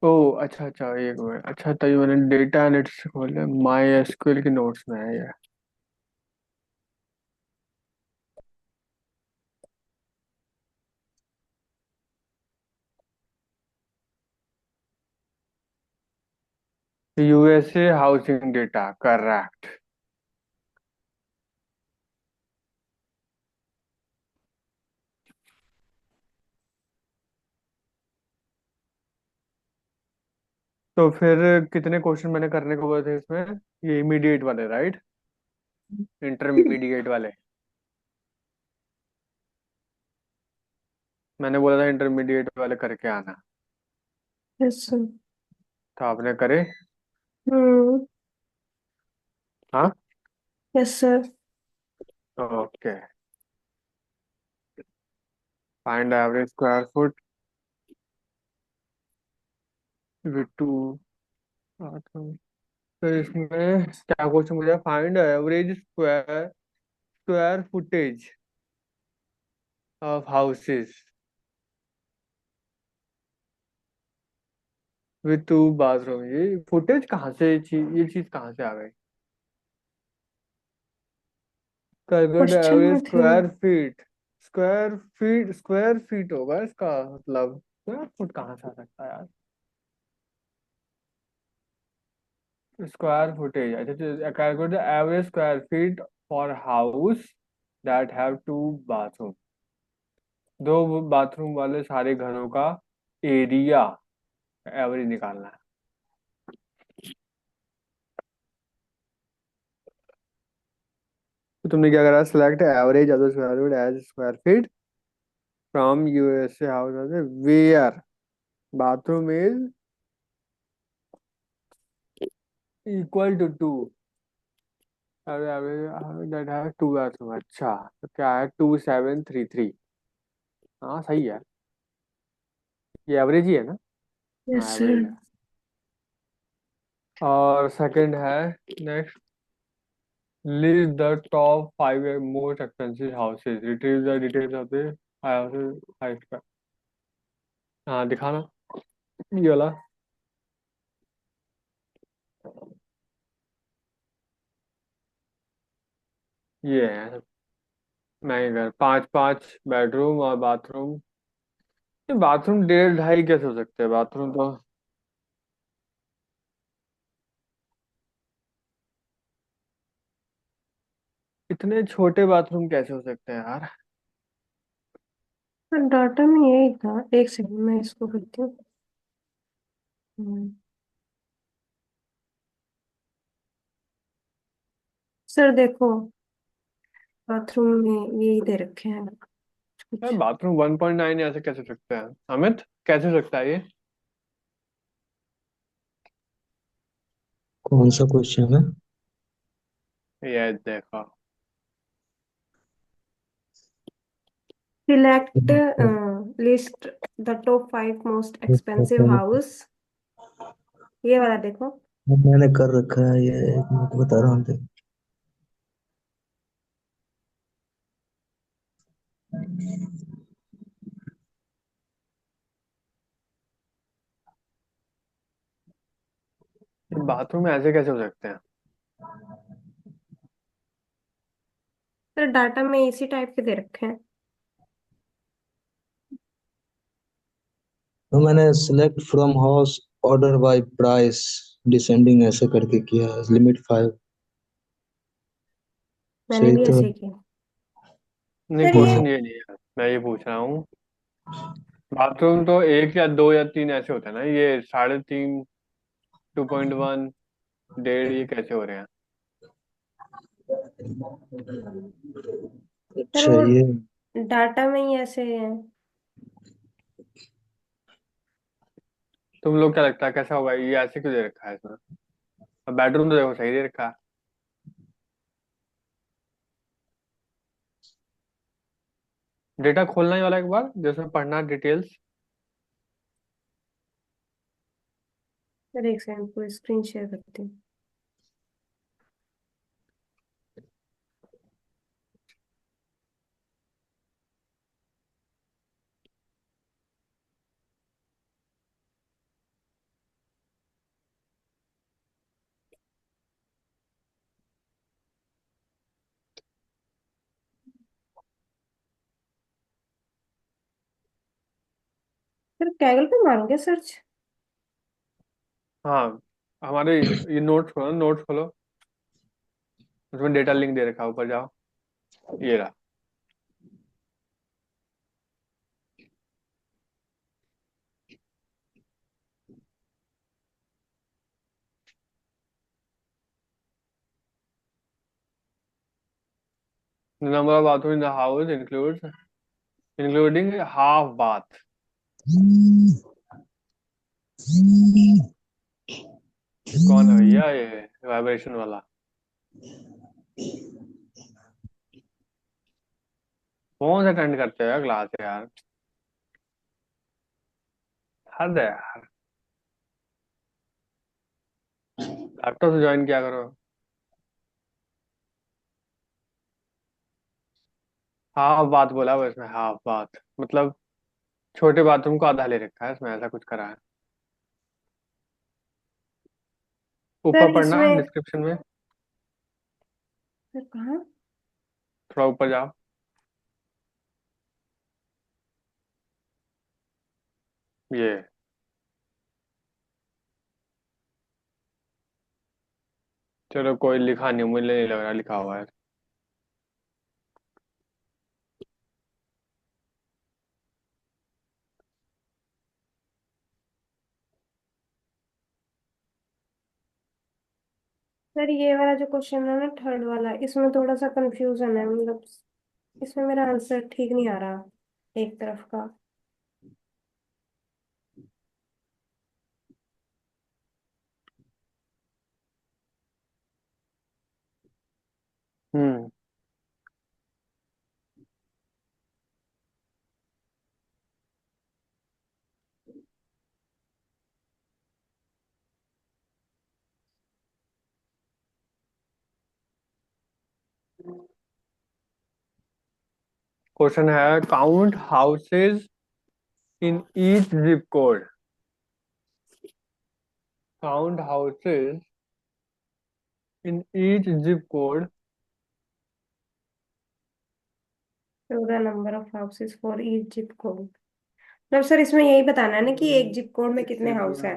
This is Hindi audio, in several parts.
ओ अच्छा अच्छा, एक मिनट। अच्छा, तभी मैंने डेटा एनालिटिक्स खोले, माई एसक्यूएल के नोट्स में है ये। USA housing data, correct. तो फिर कितने क्वेश्चन मैंने करने को बोले थे इसमें? ये इमीडिएट वाले, राइट? इंटरमीडिएट वाले। मैंने बोला था इंटरमीडिएट वाले करके आना। Yes sir. तो आपने करे? हम्म। हाँ। Yes sir. Okay. Find average square foot with to bathroom. तो इसमें क्या क्वेश्चन मुझे? Find average square square footage of houses with to bathroom. ये फुटेज कहाँ से, ये चीज कहाँ से आ गई? कैलकुलेट क्वेश्चन एवरेज में थे। Square feet. Square feet, square feet होगा इसका मतलब। स्क्वायर फुट कहाँ से आ सकता है यार? स्क्वायर फुटेज, अच्छा। Calculate average square feet for house that have two bathroom. दो बाथरूम वाले सारे घरों का एरिया एवरेज निकालना है। तो तुमने क्या करा? Select average of the square feet as square feet from USA house where bathroom is equal to two. अरे एवरेज दैट है टू बाथरूम। अच्छा, तो क्या है? 2733। हाँ सही है। ये एवरेज ही है ना? यस हाँ सर। एवरेज है। और सेकंड है, next, list the top five most expensive houses, retrieve the details of the houses five. हाँ दिखाना, ये वाला। ये है महंगे घर, पाँच पाँच बेडरूम और बाथरूम। ये बाथरूम डेढ़ ढाई कैसे हो सकते हैं? बाथरूम तो इतने छोटे बाथरूम कैसे हो सकते हैं यार? सर डाटा में यही था, एक सेकंड मैं इसको करती हूँ। हम्म, सर देखो, बाथरूम में यही दे रखे हैं यार कुछ। बाथरूम 1.9 ऐसे कैसे हो सकते हैं अमित? कैसे हो सकता है ये? कौन सा क्वेश्चन है? ये देखो। Select list the top five most expensive house, ये वाला देखो। मैंने कर रखा है ये, एक मिनट बता रहा हूँ। ये बाथरूम ऐसे कैसे हो सकते हैं? सर डाटा में इसी टाइप के दे रखे हैं। तो मैंने select from house order by price descending ऐसे करके किया है, लिमिट 5। मैंने सही भी तो? ऐसे ही किया। नहीं, सर ये क्वेश्चन ये नहीं है, मैं ये पूछ रहा हूँ। बाथरूम तो एक या दो या तीन ऐसे होते हैं ना, ये 3.5, 2.1, डेढ़, ये कैसे हो रहे हैं? सर अच्छा वो ये। डाटा में ही ऐसे है। तुम लोग क्या लगता है कैसा होगा ये? ऐसे क्यों दे रखा है इसमें? अब बेडरूम तो देखो सही दे रखा है। डेटा खोलना ही वाला एक बार, जिसमें पढ़ना डिटेल्स। सर एक सेकंड, पूरी स्क्रीन शेयर करती हूँ। फिर कैगल पे मारोगे सर्च? हाँ, हमारे ये नोट्स खोलो, उसमें डेटा लिंक दे रखा है, ऊपर जाओ, ये रहा। The number of bathrooms in the house including half bath. ये कौन है भैया, ये वाइब्रेशन वाला? कौन सा अटेंड करते हो क्लास यार? हद है यार। लैपटॉप से ज्वाइन किया करो। हाफ बात बोला वो, इसमें हाफ बात मतलब छोटे बाथरूम को आधा ले रखा है इसमें, ऐसा कुछ करा है। सर ऊपर पढ़ना इसमें, डिस्क्रिप्शन में, सर कहाँ? थोड़ा ऊपर जाओ। ये चलो, कोई लिखा नहीं, मुझे नहीं लग रहा लिखा हुआ है। सर ये वाला जो क्वेश्चन है ना, थर्ड वाला, इसमें थोड़ा सा कंफ्यूजन है, मतलब इसमें मेरा आंसर ठीक नहीं आ रहा एक तरफ का। हम्म। क्वेश्चन है, count houses in each zip code. Count houses in each zip code. Total number of houses for each zip code, मतलब सर इसमें यही बताना है ना कि एक जिप कोड में कितने हाउस है।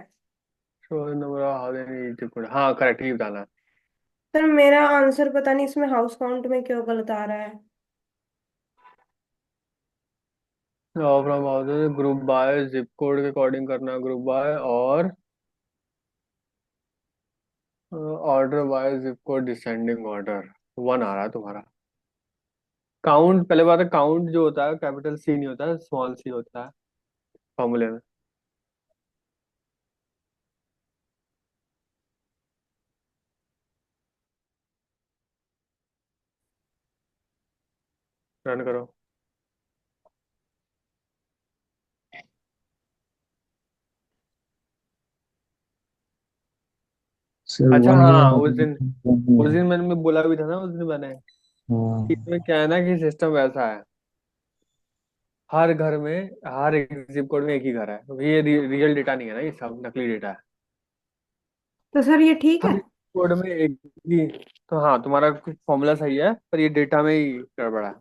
Show number of house in each zip code, हाँ करेक्ट, ही बताना है। सर मेरा आंसर पता नहीं इसमें हाउस काउंट में क्यों गलत आ रहा है। From houses group by zip code के अकॉर्डिंग करना, ग्रुप बाय और order by zip code descending order. One आ रहा है तुम्हारा। काउंट, पहले बात है, काउंट जो होता है कैपिटल सी नहीं होता है, स्मॉल सी होता है फॉर्मूले में। रन करो। सर अच्छा वन ईयर हाँ, उस हाँ। दिन मैंने बोला भी था ना, उस दिन मैंने कि इसमें क्या है ना, कि सिस्टम वैसा है, हर घर में, हर एक जिप कोड में एक ही घर है, तो ये रियल डेटा नहीं है ना, ये सब नकली डेटा है। तो सर ये ठीक है। हर कोड में एक ही। तो हाँ, तुम्हारा कुछ फॉर्मूला सही है, पर ये डेटा में ही गड़बड़ा है।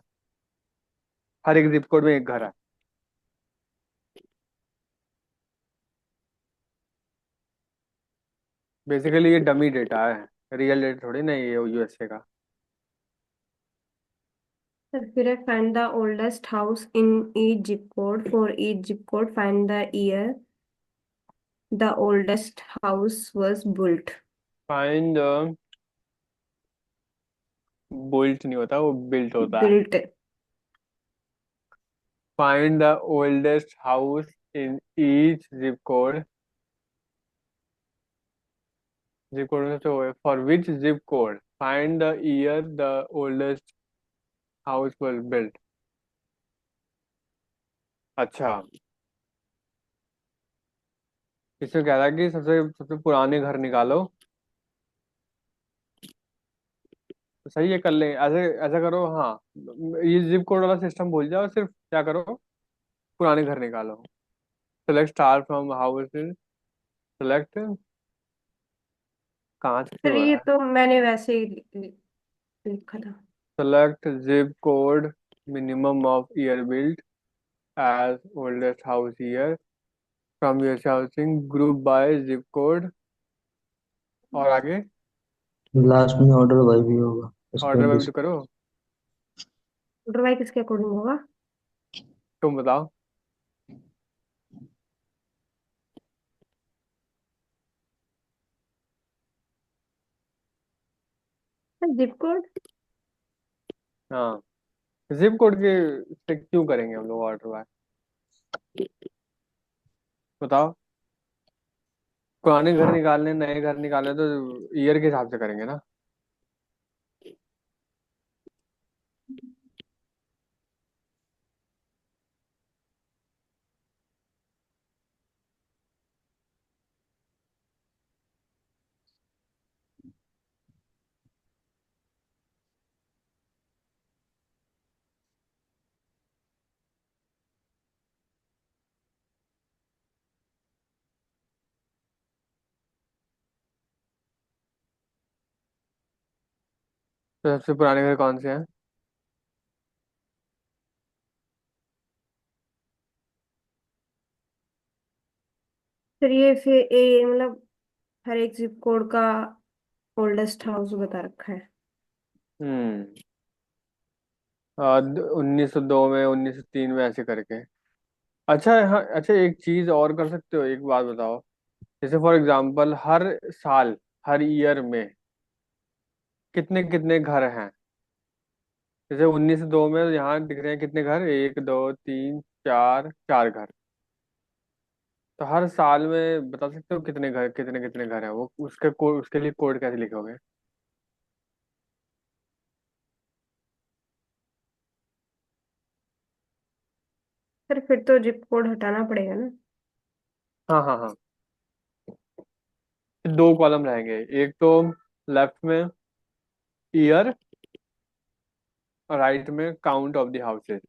हर एक जिप कोड में एक घर है। बेसिकली ये डमी डेटा है, रियल डेटा थोड़ी ना ये यूएसए का। सर फिर है, find the oldest house in each zip code, for each zip code find the year the oldest house was built. Find built नहीं होता, वो बिल्ट होता है। Built. Find the oldest house in each zip code. Zip code में तो for which zip code find the year the oldest house was built. अच्छा, इसमें कह रहा है कि सबसे सबसे पुराने घर निकालो। तो सही है, कर लेंगे ऐसे। ऐसा करो, हाँ, ये जिप कोड वाला सिस्टम भूल जाओ, सिर्फ क्या करो, पुराने घर निकालो। Select star from houses. Select, कहाँ से सर हो ये रहा है? तो मैंने वैसे ही लिखा था। Select zip code minimum of year built as oldest house year. From USA housing group by zip code, और आगे लास्ट में ऑर्डर बाय भी होगा उसके ऑर्डर बाद में भी तो करो। ऑर्डर बाय किसके अकॉर्डिंग होगा? तुम बताओ। Zip code. हाँ, जिप कोड के से क्यों करेंगे हम लोग ऑर्डर बाय? बताओ। पुराने घर निकालने, नए घर निकालने तो ईयर के हिसाब से करेंगे ना। तो सबसे पुराने घर कौन से हैं? फिर ये फिर ए मतलब हर एक जिप कोड का ओल्डेस्ट हाउस बता रखा है। हम्म। 1902 में, 1903 में, ऐसे करके। अच्छा, हाँ, अच्छा, एक चीज और कर सकते हो, एक बात बताओ। जैसे फॉर एग्जांपल हर साल, हर ईयर में कितने कितने घर हैं? जैसे 1902 में यहाँ दिख रहे हैं कितने घर, एक दो तीन चार, चार घर। तो हर साल में बता सकते हो कितने घर, कितने कितने घर हैं वो, उसके कोड, उसके लिए कोड कैसे लिखोगे? फिर तो जिप कोड हटाना पड़ेगा ना। हाँ हाँ हाँ। दो कॉलम रहेंगे, एक तो लेफ्ट में ईयर, और राइट में काउंट ऑफ द हाउसेज।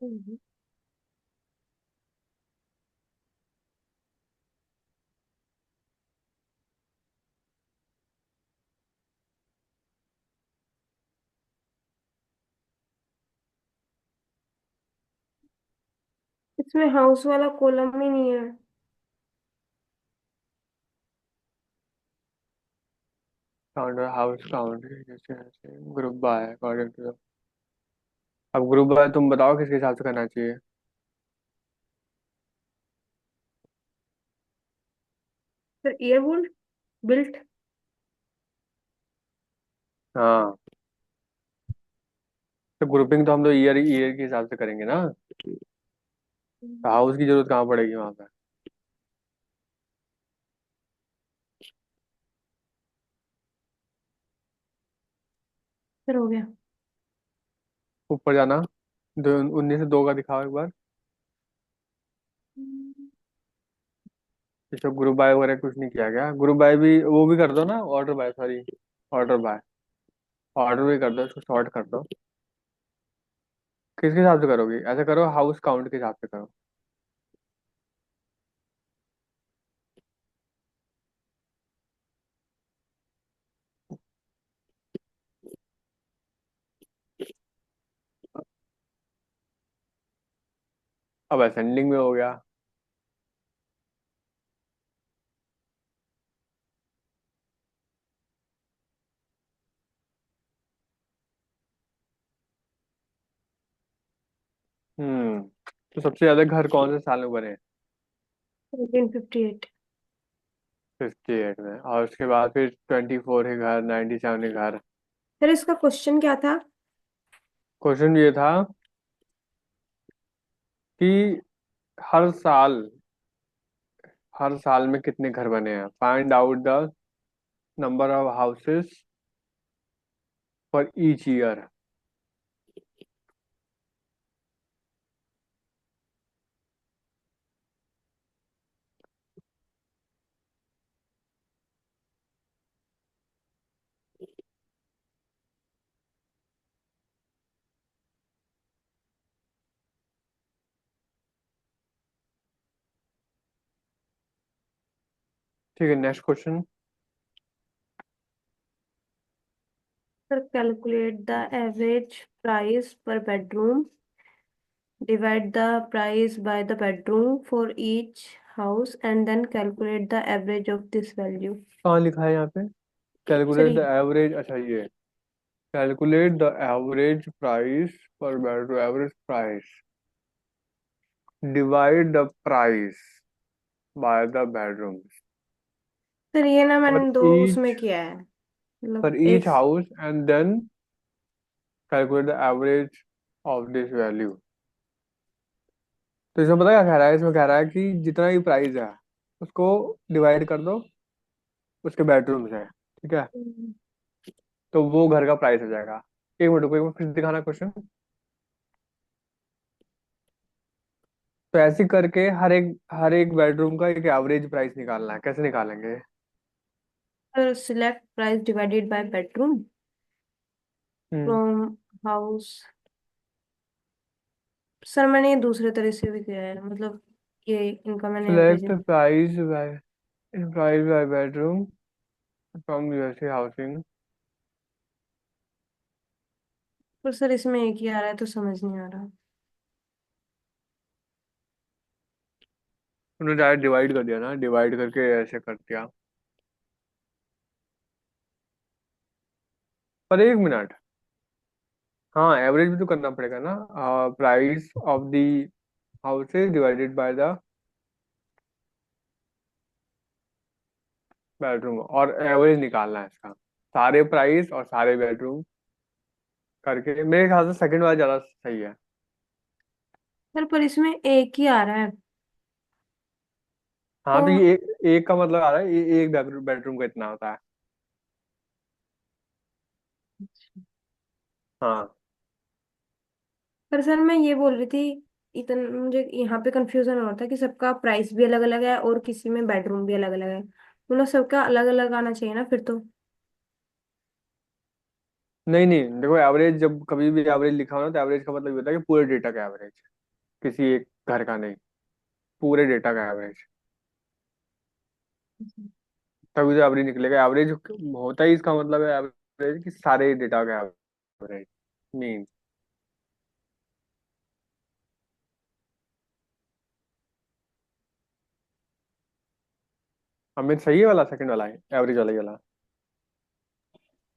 हम्म। इसमें हाउस वाला कॉलम ही नहीं है। काउंट हाउस काउंट, जैसे ग्रुप बाय अकॉर्डिंग टू। अब ग्रुप बाय तुम बताओ किसके हिसाब से करना चाहिए? फिर ईयर बोल्ट बिल्ट। हाँ, तो ग्रुपिंग तो हम लोग ईयर ईयर के हिसाब से करेंगे ना। तो हाउस की जरूरत कहाँ पड़ेगी वहां पे? फिर हो गया। ऊपर जाना, 1902 का दिखाओ एक बार। इसको ग्रुप बाय वगैरह कुछ नहीं किया गया। ग्रुप बाय भी वो भी कर दो ना, order by, sorry, order by, order भी कर दो, इसको सॉर्ट कर दो। किसके हिसाब से करोगी? ऐसा करो, हाउस काउंट के हिसाब से करो। अब असेंडिंग में हो गया। हम्म। तो सबसे ज्यादा घर कौन से साल में बने? 1958। 58 में। और उसके बाद फिर 24 के घर, 97 के घर। फिर इसका क्वेश्चन क्या था? क्वेश्चन ये था कि हर साल, हर साल में कितने घर बने हैं, find out the number of houses for each year. ठीक है, next question. Sir calculate the average price पर bedroom, divide the price by the bedroom for each house and then calculate the average of this value. कहाँ लिखा है यहाँ पे? सर कैलकुलेट द एवरेज, अच्छा ये, कैलकुलेट द एवरेज प्राइस पर bedroom, average price, divide the price by the bedroom sir ये ना फॉर मैंने दो ईच, उसमें किया है, फॉर मतलब ईच एक। House and then calculate the average of this value. तो इसमें पता क्या कह रहा है? इसमें कह रहा है कि जितना भी प्राइस है उसको डिवाइड कर दो उसके बेडरूम से, ठीक है? तो वो घर का प्राइस हो जाएगा। एक मिनट रुको, एक मिनट फिर दिखाना क्वेश्चन। तो ऐसे करके हर एक बेडरूम का एक एवरेज प्राइस निकालना है। कैसे निकालेंगे? Sir select price divided by bedroom hmm. From house. Sir मैंने ये दूसरे तरह से भी किया है, मतलब ये इनका मैंने average. Select price by bedroom from USA housing. पर सर इसमें एक ही आ रहा है तो समझ नहीं आ रहा। उन्होंने डायरेक्ट डिवाइड कर दिया ना, डिवाइड करके ऐसे कर दिया। पर एक मिनट, हाँ एवरेज भी तो करना पड़ेगा ना। Price of the houses divided by the bedroom, और एवरेज निकालना है इसका, सारे प्राइस और सारे बेडरूम करके। मेरे ख्याल से सेकंड वाला ज्यादा सही है। सर पर इसमें एक ही आ रहा है हाँ तो। तो ये एक का मतलब आ रहा है, ये एक बेडरूम का इतना होता है। हाँ। पर सर मैं ये बोल रही थी, इतना मुझे यहाँ पे कंफ्यूजन हो रहा था कि सबका प्राइस भी अलग अलग है और किसी में बेडरूम भी अलग अलग है, मतलब सबका अलग अलग आना चाहिए ना फिर तो। नहीं नहीं, देखो एवरेज जब कभी भी एवरेज लिखा हो ना, तो एवरेज का मतलब ये होता है कि पूरे डेटा का एवरेज, किसी एक घर का नहीं, पूरे डेटा का एवरेज। तभी तो एवरेज निकलेगा। एवरेज होता ही इसका मतलब है एवरेज कि सारे डेटा का एवरेज मीन। अमित सही है वाला, सेकंड वाला है एवरेज वाला ही वाला।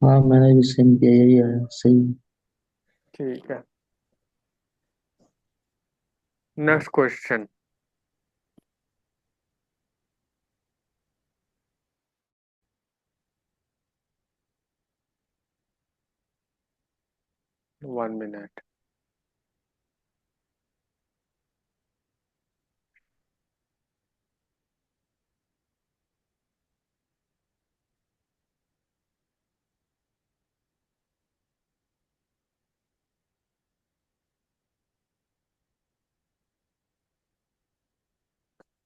हाँ मैंने भी सेम किया, यही आया सही। ठीक है, next question. 1 minute.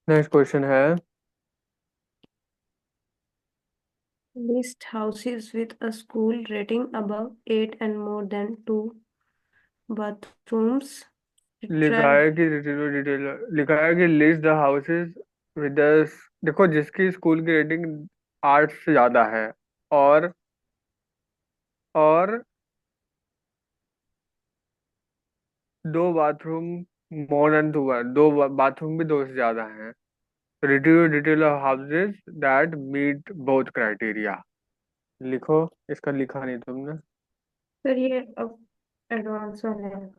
Next question है, List houses with a school rating above 8 and more than 2 bathrooms. लिखा Retrieve है कि डिटेल, लिखा है कि list the houses with the, देखो जिसकी स्कूल की रेटिंग 8 से ज्यादा है, और और दो बाथरूम, मोर देन टू, दो बाथरूम भी दो से ज्यादा हैं। Retrieve detail of houses that meet both criteria. लिखो, इसका लिखा नहीं तुमने। फिर ये अब एडवांस वाले हैं।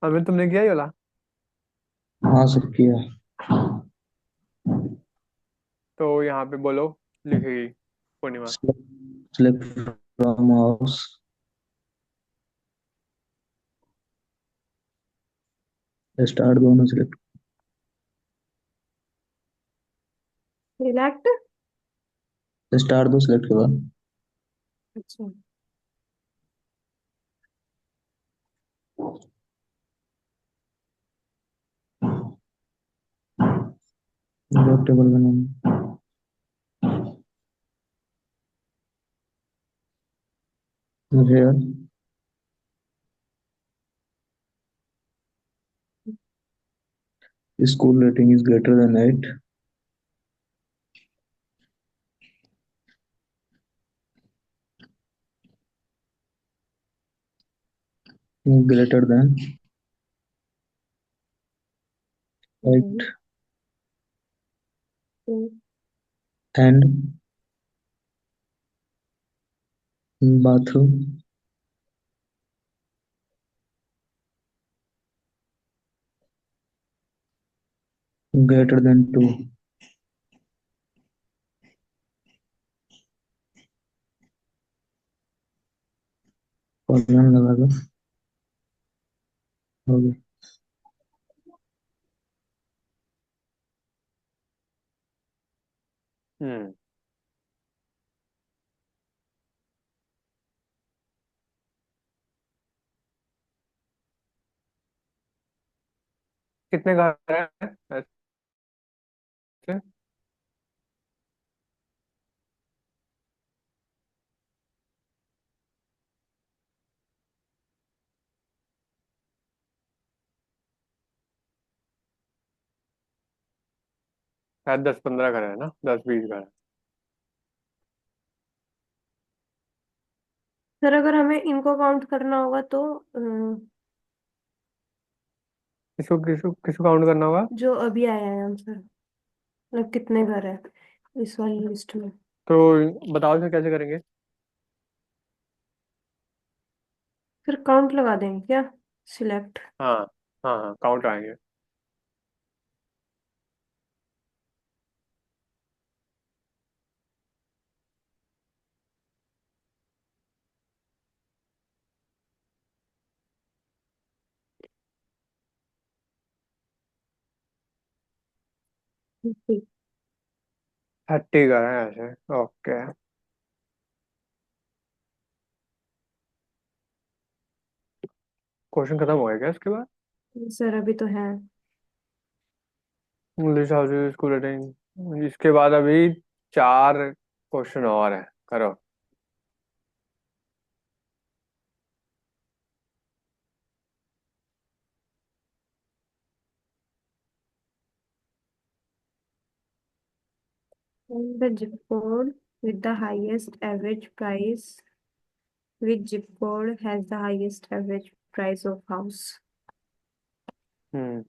अभी तुमने किया ही वाला। हाँ सर किया। तो यहाँ पे बोलो, लिखेगी Purnima. Select from house, start दोनों सिलेक्ट। सिलेक्ट। स्टार्ट दो सिलेक्ट के बाद। अच्छा। वेब टेबल बनाना। Here school rating is greater than 8, greater than 8 hmm, hmm, and bathroom greater than 2। Colon लगा दो, हो गया। हम्म। कितने घर हैं ऐसे? शायद 10-15 घर है ना, 10-20 घर। सर अगर हमें इनको काउंट करना होगा तो किसको किसको किसको काउंट करना होगा? जो अभी आया है आंसर, मतलब कितने घर है इस वाली लिस्ट में। तो बताओ फिर कैसे करेंगे। फिर काउंट लगा देंगे क्या? सिलेक्ट। हाँ हाँ हाँ, काउंट आएंगे। ठीक। 30 घर हैं ऐसे, ओके। क्वेश्चन खत्म हो गया क्या इसके बाद? सर अभी तो है। इंग्लिश हाउस स्कूल रेटिंग, इसके बाद अभी 4 क्वेश्चन और है, करो। The zip code with the highest average price. Which zip code has the highest average price of house? हम्म।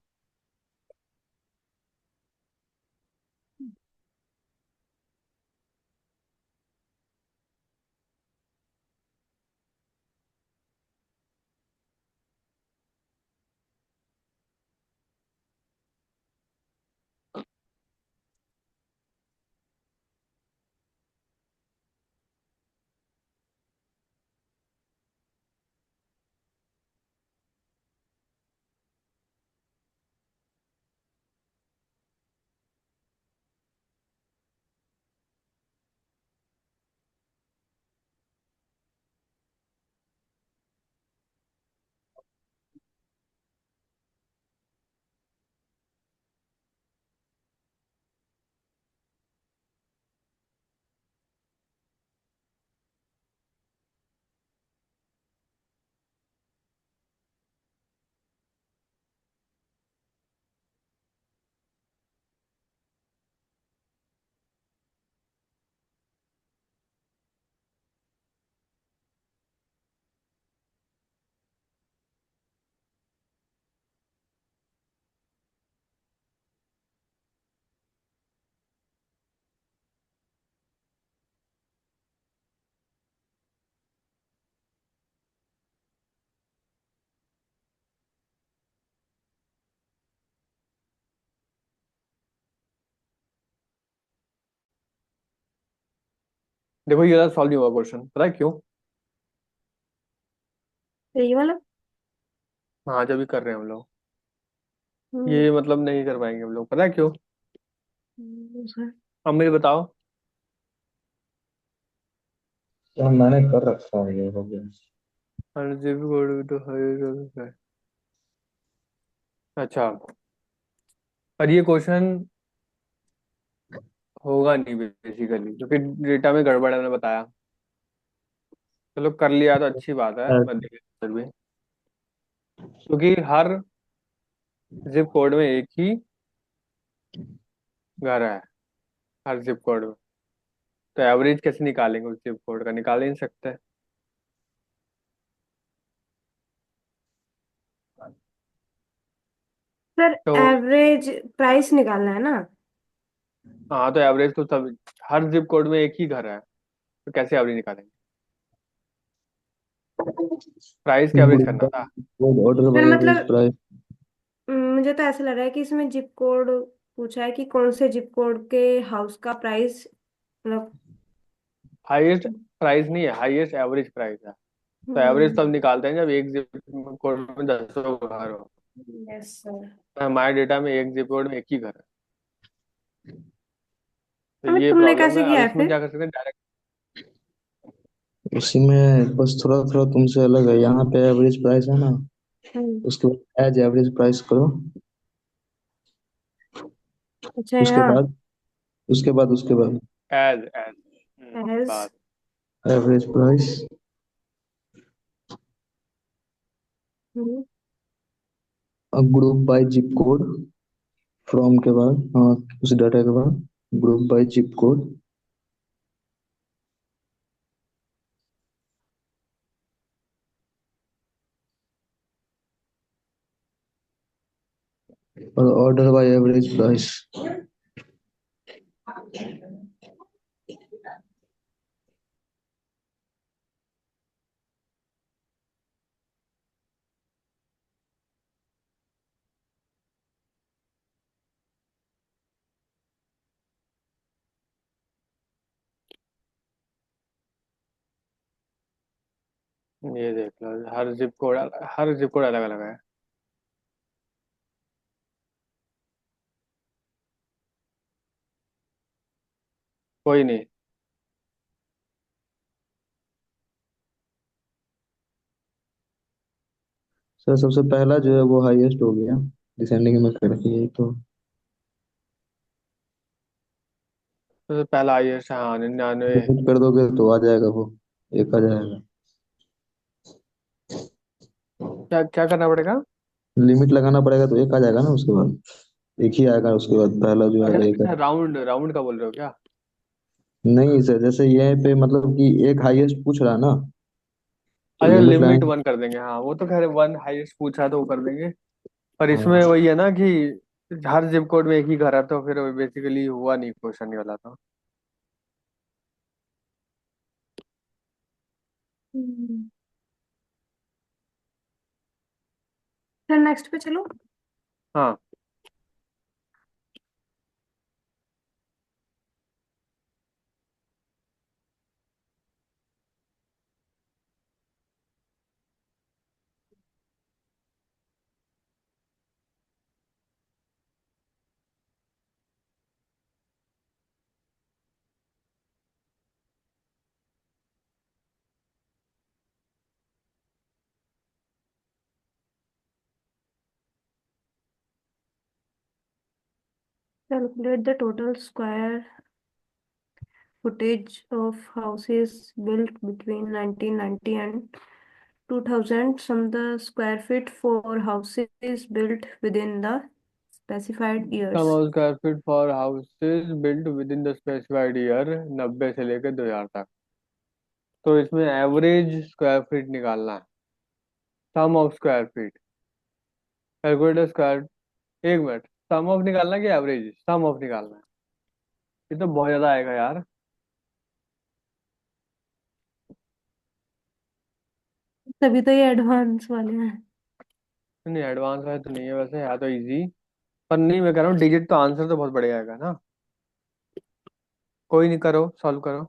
देखो ये वाला सॉल्व नहीं हुआ क्वेश्चन, पता है क्यों? तो ये वाला। हाँ जब भी कर रहे हैं हम लोग, हम्म। ये मतलब नहीं कर पाएंगे हम लोग, पता है क्यों? सर। अब मुझे बताओ। क्या मैंने कर रखा है, ये हो गया। अनजिप कोड तो है। अच्छा, पर ये क्वेश्चन होगा नहीं बेसिकली, क्योंकि डेटा में गड़बड़ है, मैंने बताया। चलो कर लिया तो अच्छी बात है, मैं देख फिर भी, क्योंकि हर जिप कोड में एक ही घर है, हर जिप कोड में। तो एवरेज कैसे निकालेंगे उस जिप कोड का? निकाल ही नहीं सकते। सर तो एवरेज प्राइस निकालना है ना। हाँ, तो एवरेज तो सब, हर जिप कोड में एक ही घर है, तो कैसे एवरेज निकालेंगे? प्राइस का एवरेज ग्रुप करना था। By order sir by average मतलब प्राइस। मुझे तो ऐसा लग रहा है कि इसमें जिप कोड पूछा है कि कौन से जिप कोड के हाउस का प्राइस मतलब। हाईएस्ट प्राइस नहीं है, हाईएस्ट एवरेज प्राइस है। तो एवरेज हम्म। तब निकालते हैं जब एक जिप कोड में 10 घर हो। Yes sir. तो हमारे डेटा में एक जिप कोड में एक ही घर है, तो अमित ये तुमने प्रॉब्लम कैसे है। अब किया है इसमें फिर। क्या कर सकते हैं, डायरेक्ट। उसी में बस थोड़ा थोड़ा तुमसे अलग है, यहाँ पे एवरेज प्राइस है ना, हम्म। उसके बाद एज एवरेज प्राइस करो। अच्छा उसके यहाँ बाद उसके बाद एज एज एज। बात। Average price. हम्म। अब group by zip code, from के बाद, हाँ, उस डाटा के बाद ग्रुप बाय जिप कोड, और ऑर्डर बाय एवरेज प्राइस। ये देख लो, हर जिप कोड अलग अलग है। कोई नहीं। सर सबसे पहला जो है वो हाईएस्ट हो गया, डिसेंडिंग में कर रखी है तो। तो पहला हाईएस्ट, हाँ 99। लिमिट कर दोगे तो आ जाएगा वो, एक आ जाएगा। क्या क्या करना पड़ेगा? लिमिट लगाना पड़ेगा तो एक आ जाएगा ना उसके बाद, एक ही आएगा उसके बाद, पहला जो अच्छा आएगा एक अच्छा, आएगा। राउंड राउंड का बोल रहे हो क्या? नहीं सर, जैसे ये पे मतलब कि एक हाईएस्ट पूछ रहा है ना, तो अच्छा, लिमिट लिमिट लगाएंगे। वन कर देंगे, हाँ वो तो खैर वन हाईएस्ट पूछा है तो वो कर देंगे। पर इसमें हाँ। वही है ना कि हर जिप कोड में एक ही घर है, तो फिर बेसिकली हुआ नहीं क्वेश्चन, ये वाला तो। हम्म। सर नेक्स्ट पे चलो। हाँ। Calculate the total square footage of houses built between 1990 and 2000. Sum the square feet for houses built within the specified some years. Of square feet for houses built within the specified year, 90 से लेकर 2000 तक। तो इसमें एवरेज स्क्वायर फीट निकालना है, sum of square feet. Calculate square, एक मिनट, सम ऑफ निकालना है कि एवरेज? सम ऑफ निकालना है। ये तो बहुत ज्यादा आएगा यार। तभी तो ये एडवांस वाले हैं। नहीं एडवांस है तो नहीं है वैसे, है तो इजी। पर नहीं, मैं कह रहा हूँ डिजिट तो आंसर तो बहुत बढ़िया आएगा ना। कोई नहीं, करो सॉल्व करो।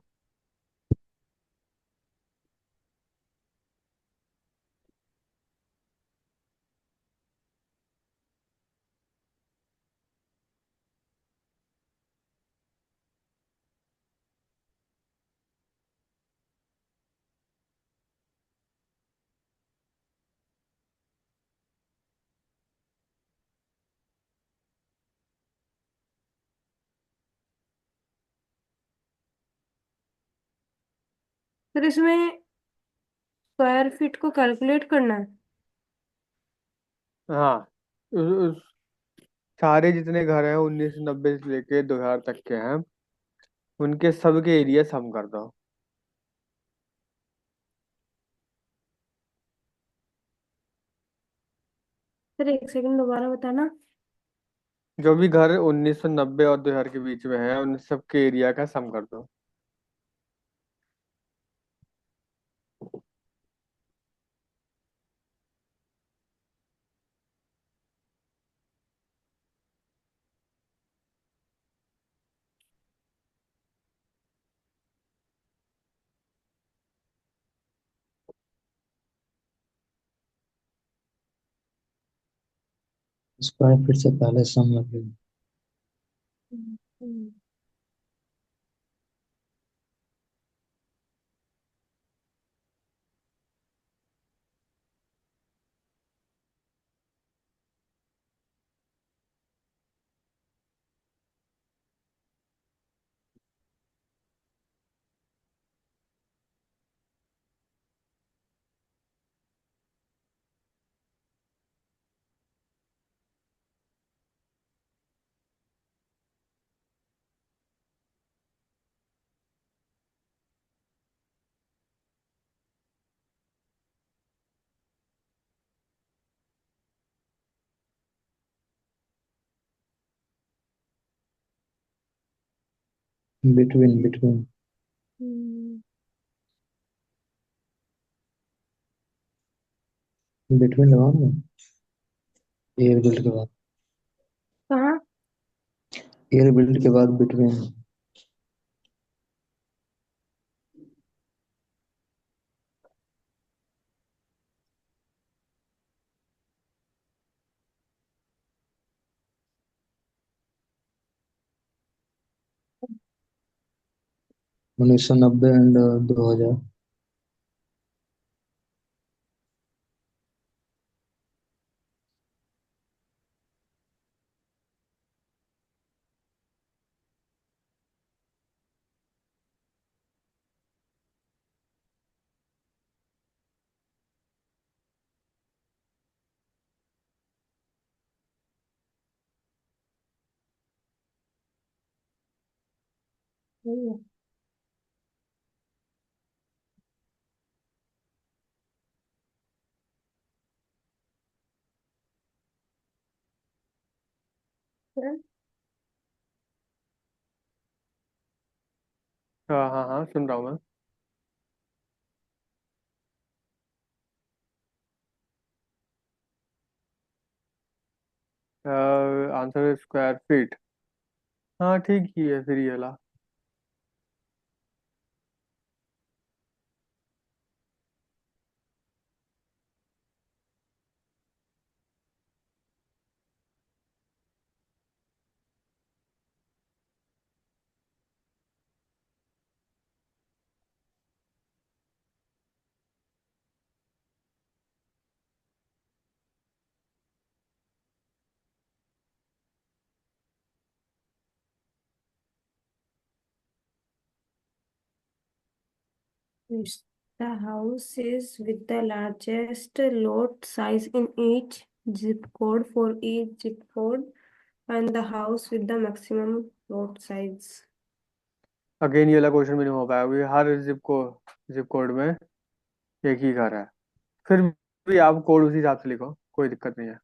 फिर इसमें स्क्वायर फीट को कैलकुलेट करना है। हाँ, उस सारे जितने घर हैं 1990 से लेके 2000 तक के हैं, उनके सबके एरिया सम कर दो। फिर एक सेकंड दोबारा बताना। जो भी घर 1990 और 2000 के बीच में है उन सबके एरिया का सम कर दो। स्क्वायर फीट से पहले सम लगेगा। हम्म, बिटवीन बिटवीन हम्म, बिटवीन लगाओ ना, एयर बिल्ड के बाद। कहाँ? एयर बिल्ड के बाद बिटवीन। 1990 एंड 2000। हाँ हाँ हाँ, सुन रहा हूँ मैं। Answer square feet. हाँ ठीक ही है फिर ये वाला। Yes. The house is with the largest lot size in each zip code for each zip code and the house with the maximum lot size. Again ये वाला क्वेश्चन भी नहीं हो पाया क्योंकि हर जिप कोड में एक ही घर है। फिर भी आप कोड उसी हिसाब से लिखो, कोई दिक्कत नहीं है।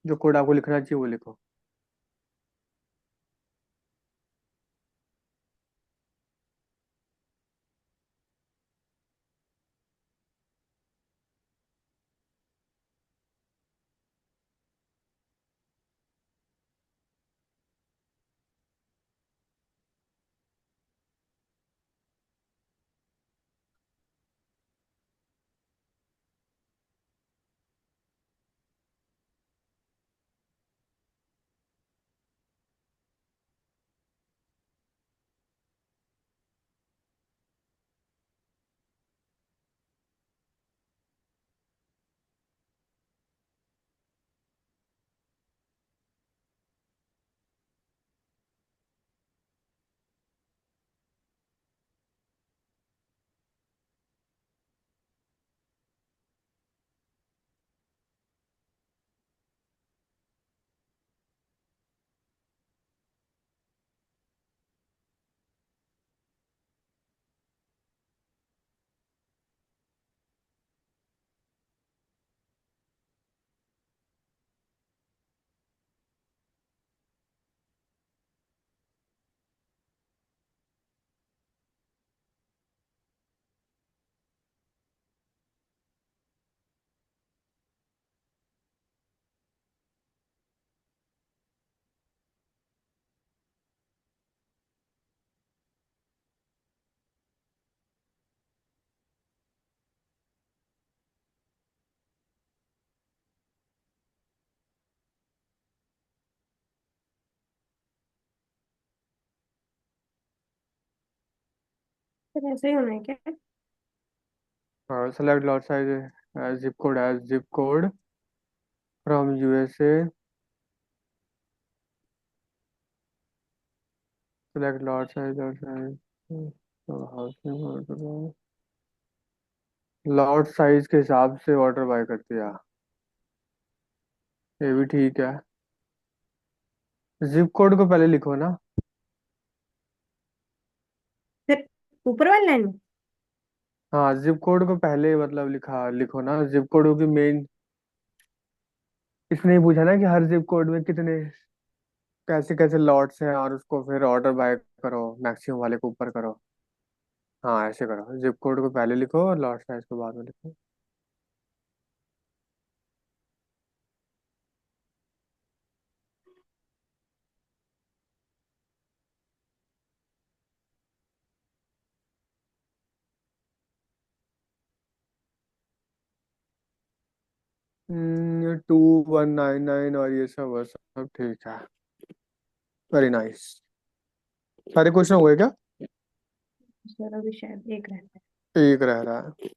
जो कोड आपको लिखना चाहिए वो लिखो। सर ऐसा ही होना है क्या? Select lot size, as zip code from USA, select lot size, lot size के हिसाब से ऑर्डर बाय कर दिया, ये भी ठीक है। जिप कोड को पहले लिखो ना। फिर ऊपर वाली लाइन में। हाँ, जिप कोड को पहले मतलब लिखो ना, जिप कोड की मेन। इसने ये पूछा ना कि हर जिप कोड में कितने कैसे कैसे लॉट्स हैं, और उसको फिर ऑर्डर बाय करो, मैक्सिमम वाले को ऊपर करो। हाँ, ऐसे करो, जिप कोड को पहले लिखो और लॉट साइज को बाद में लिखो। ये 2199 और ये सब वो सब ठीक है। Very nice. सारे क्वेश्चन हो गए क्या? सर अभी शायद एक रहता है। एक रह रहा है।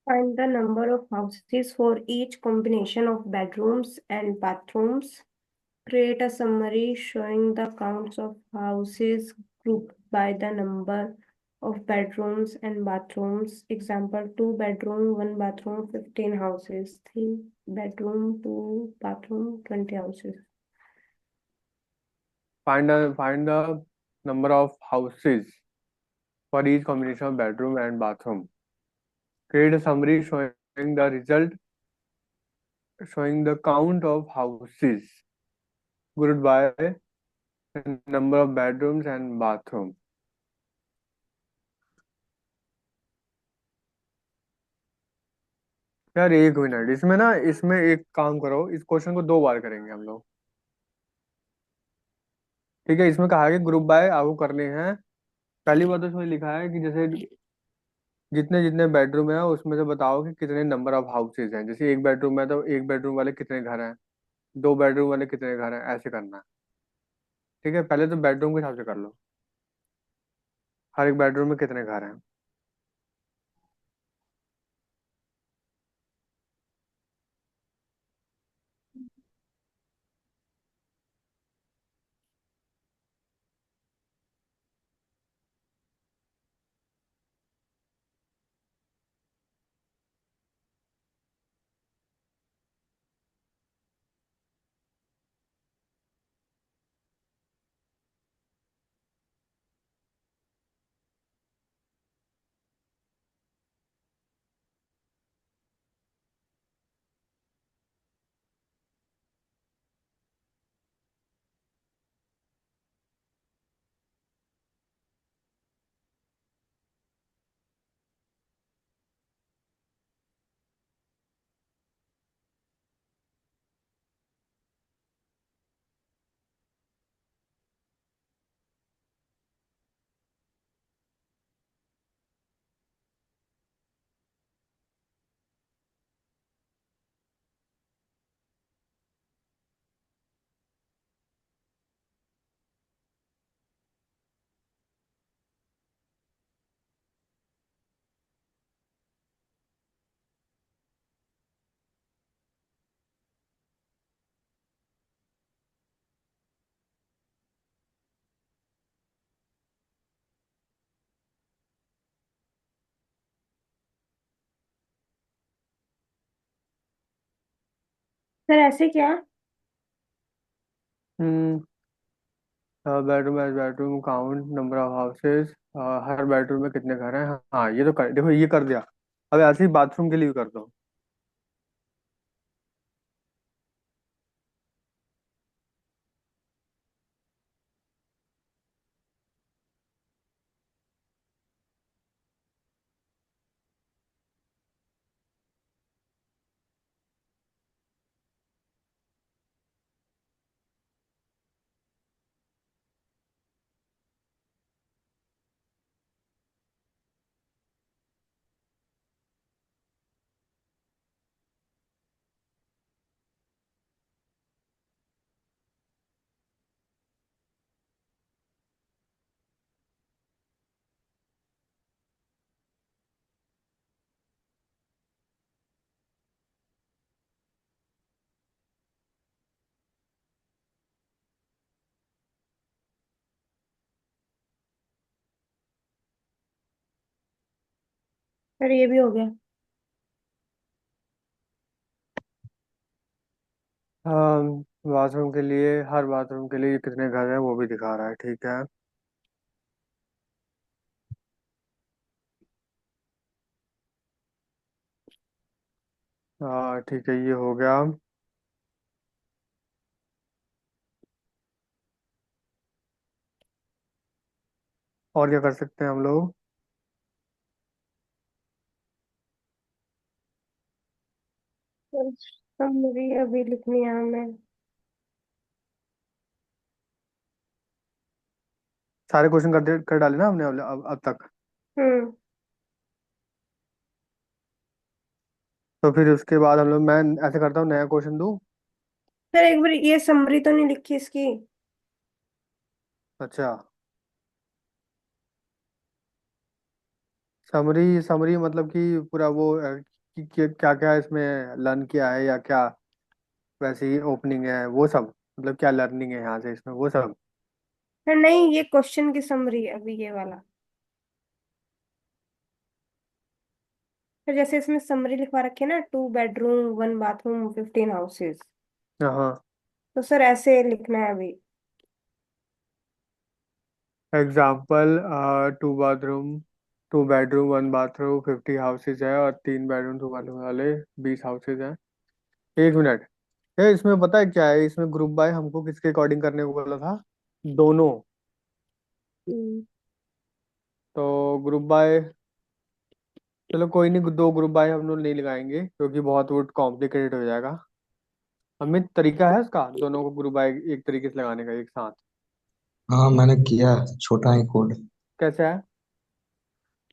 Find the number of houses for each combination of bedrooms and bathrooms. Create a summary showing the counts of houses grouped by the number of bedrooms and bathrooms. Example, 2 bedroom, 1 bathroom, 15 houses. 3 bedroom, 2 bathroom, 20 houses. Find the number of houses for each combination of bedroom and bathroom. Create a summary showing the result, showing the count of houses grouped by the number of bedrooms and bathroom. यार एक मिनट, इसमें ना, इसमें एक काम करो, इस क्वेश्चन को 2 बार करेंगे हम लोग। ठीक है, इसमें कहा है कि ग्रुप बाय आपको करने हैं। पहली बात तो इसमें लिखा है कि जैसे जितने जितने बेडरूम है उसमें से बताओ कि कितने नंबर ऑफ हाउसेज हैं। जैसे एक बेडरूम है तो एक बेडरूम वाले कितने घर हैं, 2 बेडरूम वाले कितने घर हैं, ऐसे करना है। ठीक है, पहले तो बेडरूम के हिसाब से कर लो, हर एक बेडरूम में कितने घर हैं। सर ऐसे क्या? Hmm bedroom as bedroom count number of houses, हर बेडरूम में कितने घर हैं। हाँ, ये तो देखो, ये कर दिया। अब ऐसे ही बाथरूम के लिए भी कर दो। फिर ये भी हो गया। बाथरूम के लिए, हर बाथरूम के लिए कितने घर हैं वो भी दिखा रहा है, ठीक है। हाँ ठीक है, ये हो गया। और क्या कर सकते हैं हम लोग? समरी अभी लिखनी है हमें। सारे क्वेश्चन कर डाले ना हमने अब तक। हम्म। तो फिर उसके बाद हम लोग, मैं ऐसे करता हूँ, नया क्वेश्चन दूँ। सर एक बार ये समरी तो नहीं लिखी इसकी। अच्छा, समरी समरी मतलब कि पूरा वो क्या क्या इसमें लर्न किया है या क्या, वैसे ही ओपनिंग है वो सब, मतलब क्या लर्निंग है यहाँ से इसमें वो सब। सर नहीं, ये क्वेश्चन की समरी है अभी ये वाला। फिर जैसे इसमें समरी लिखवा रखी है ना, 2 बेडरूम 1 बाथरूम 15 हाउसेस। हाँ, तो सर ऐसे लिखना है अभी। Example, 2 bathroom, 2 bedroom 1 bathroom 50 houses है, और 3 बेडरूम 2 बाथरूम वाले 20 हाउसेज हैं। 1 मिनट, ये इसमें पता है क्या है, इसमें ग्रुप बाय हमको किसके अकॉर्डिंग करने को बोला था? दोनों। हम्म। तो ग्रुप बाय, चलो कोई नहीं, 2 ग्रुप बाय हम लोग नहीं लगाएंगे क्योंकि बहुत वो कॉम्प्लिकेटेड हो जाएगा। अमित, तरीका है इसका दोनों को ग्रुप बाय एक तरीके से लगाने का एक साथ? हाँ मैंने किया, छोटा ही कोड। कैसे है?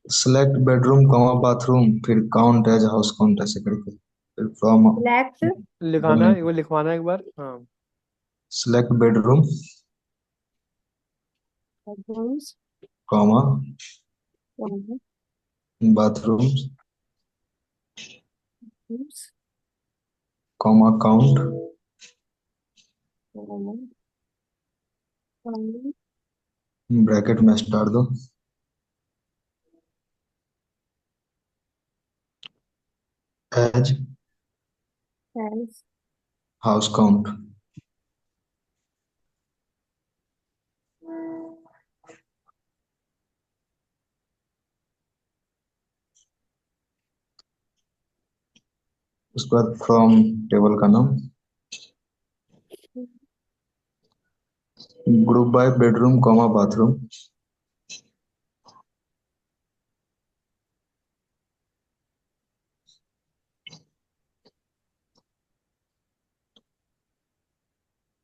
सिलेक्ट बेडरूम कॉमा बाथरूम, फिर काउंट एज हाउस काउंट, ऐसे करके फिर फ्रॉम सिलेक्ट लिखाना है एक बार, लिखवाना है एक बार, हाँ। Select bedroom bedrooms comma bathroom comma count bracket में स्टार दो एज हाउस काउंट। उसके बाद फ्रॉम टेबल का नाम group by bedroom comma bathroom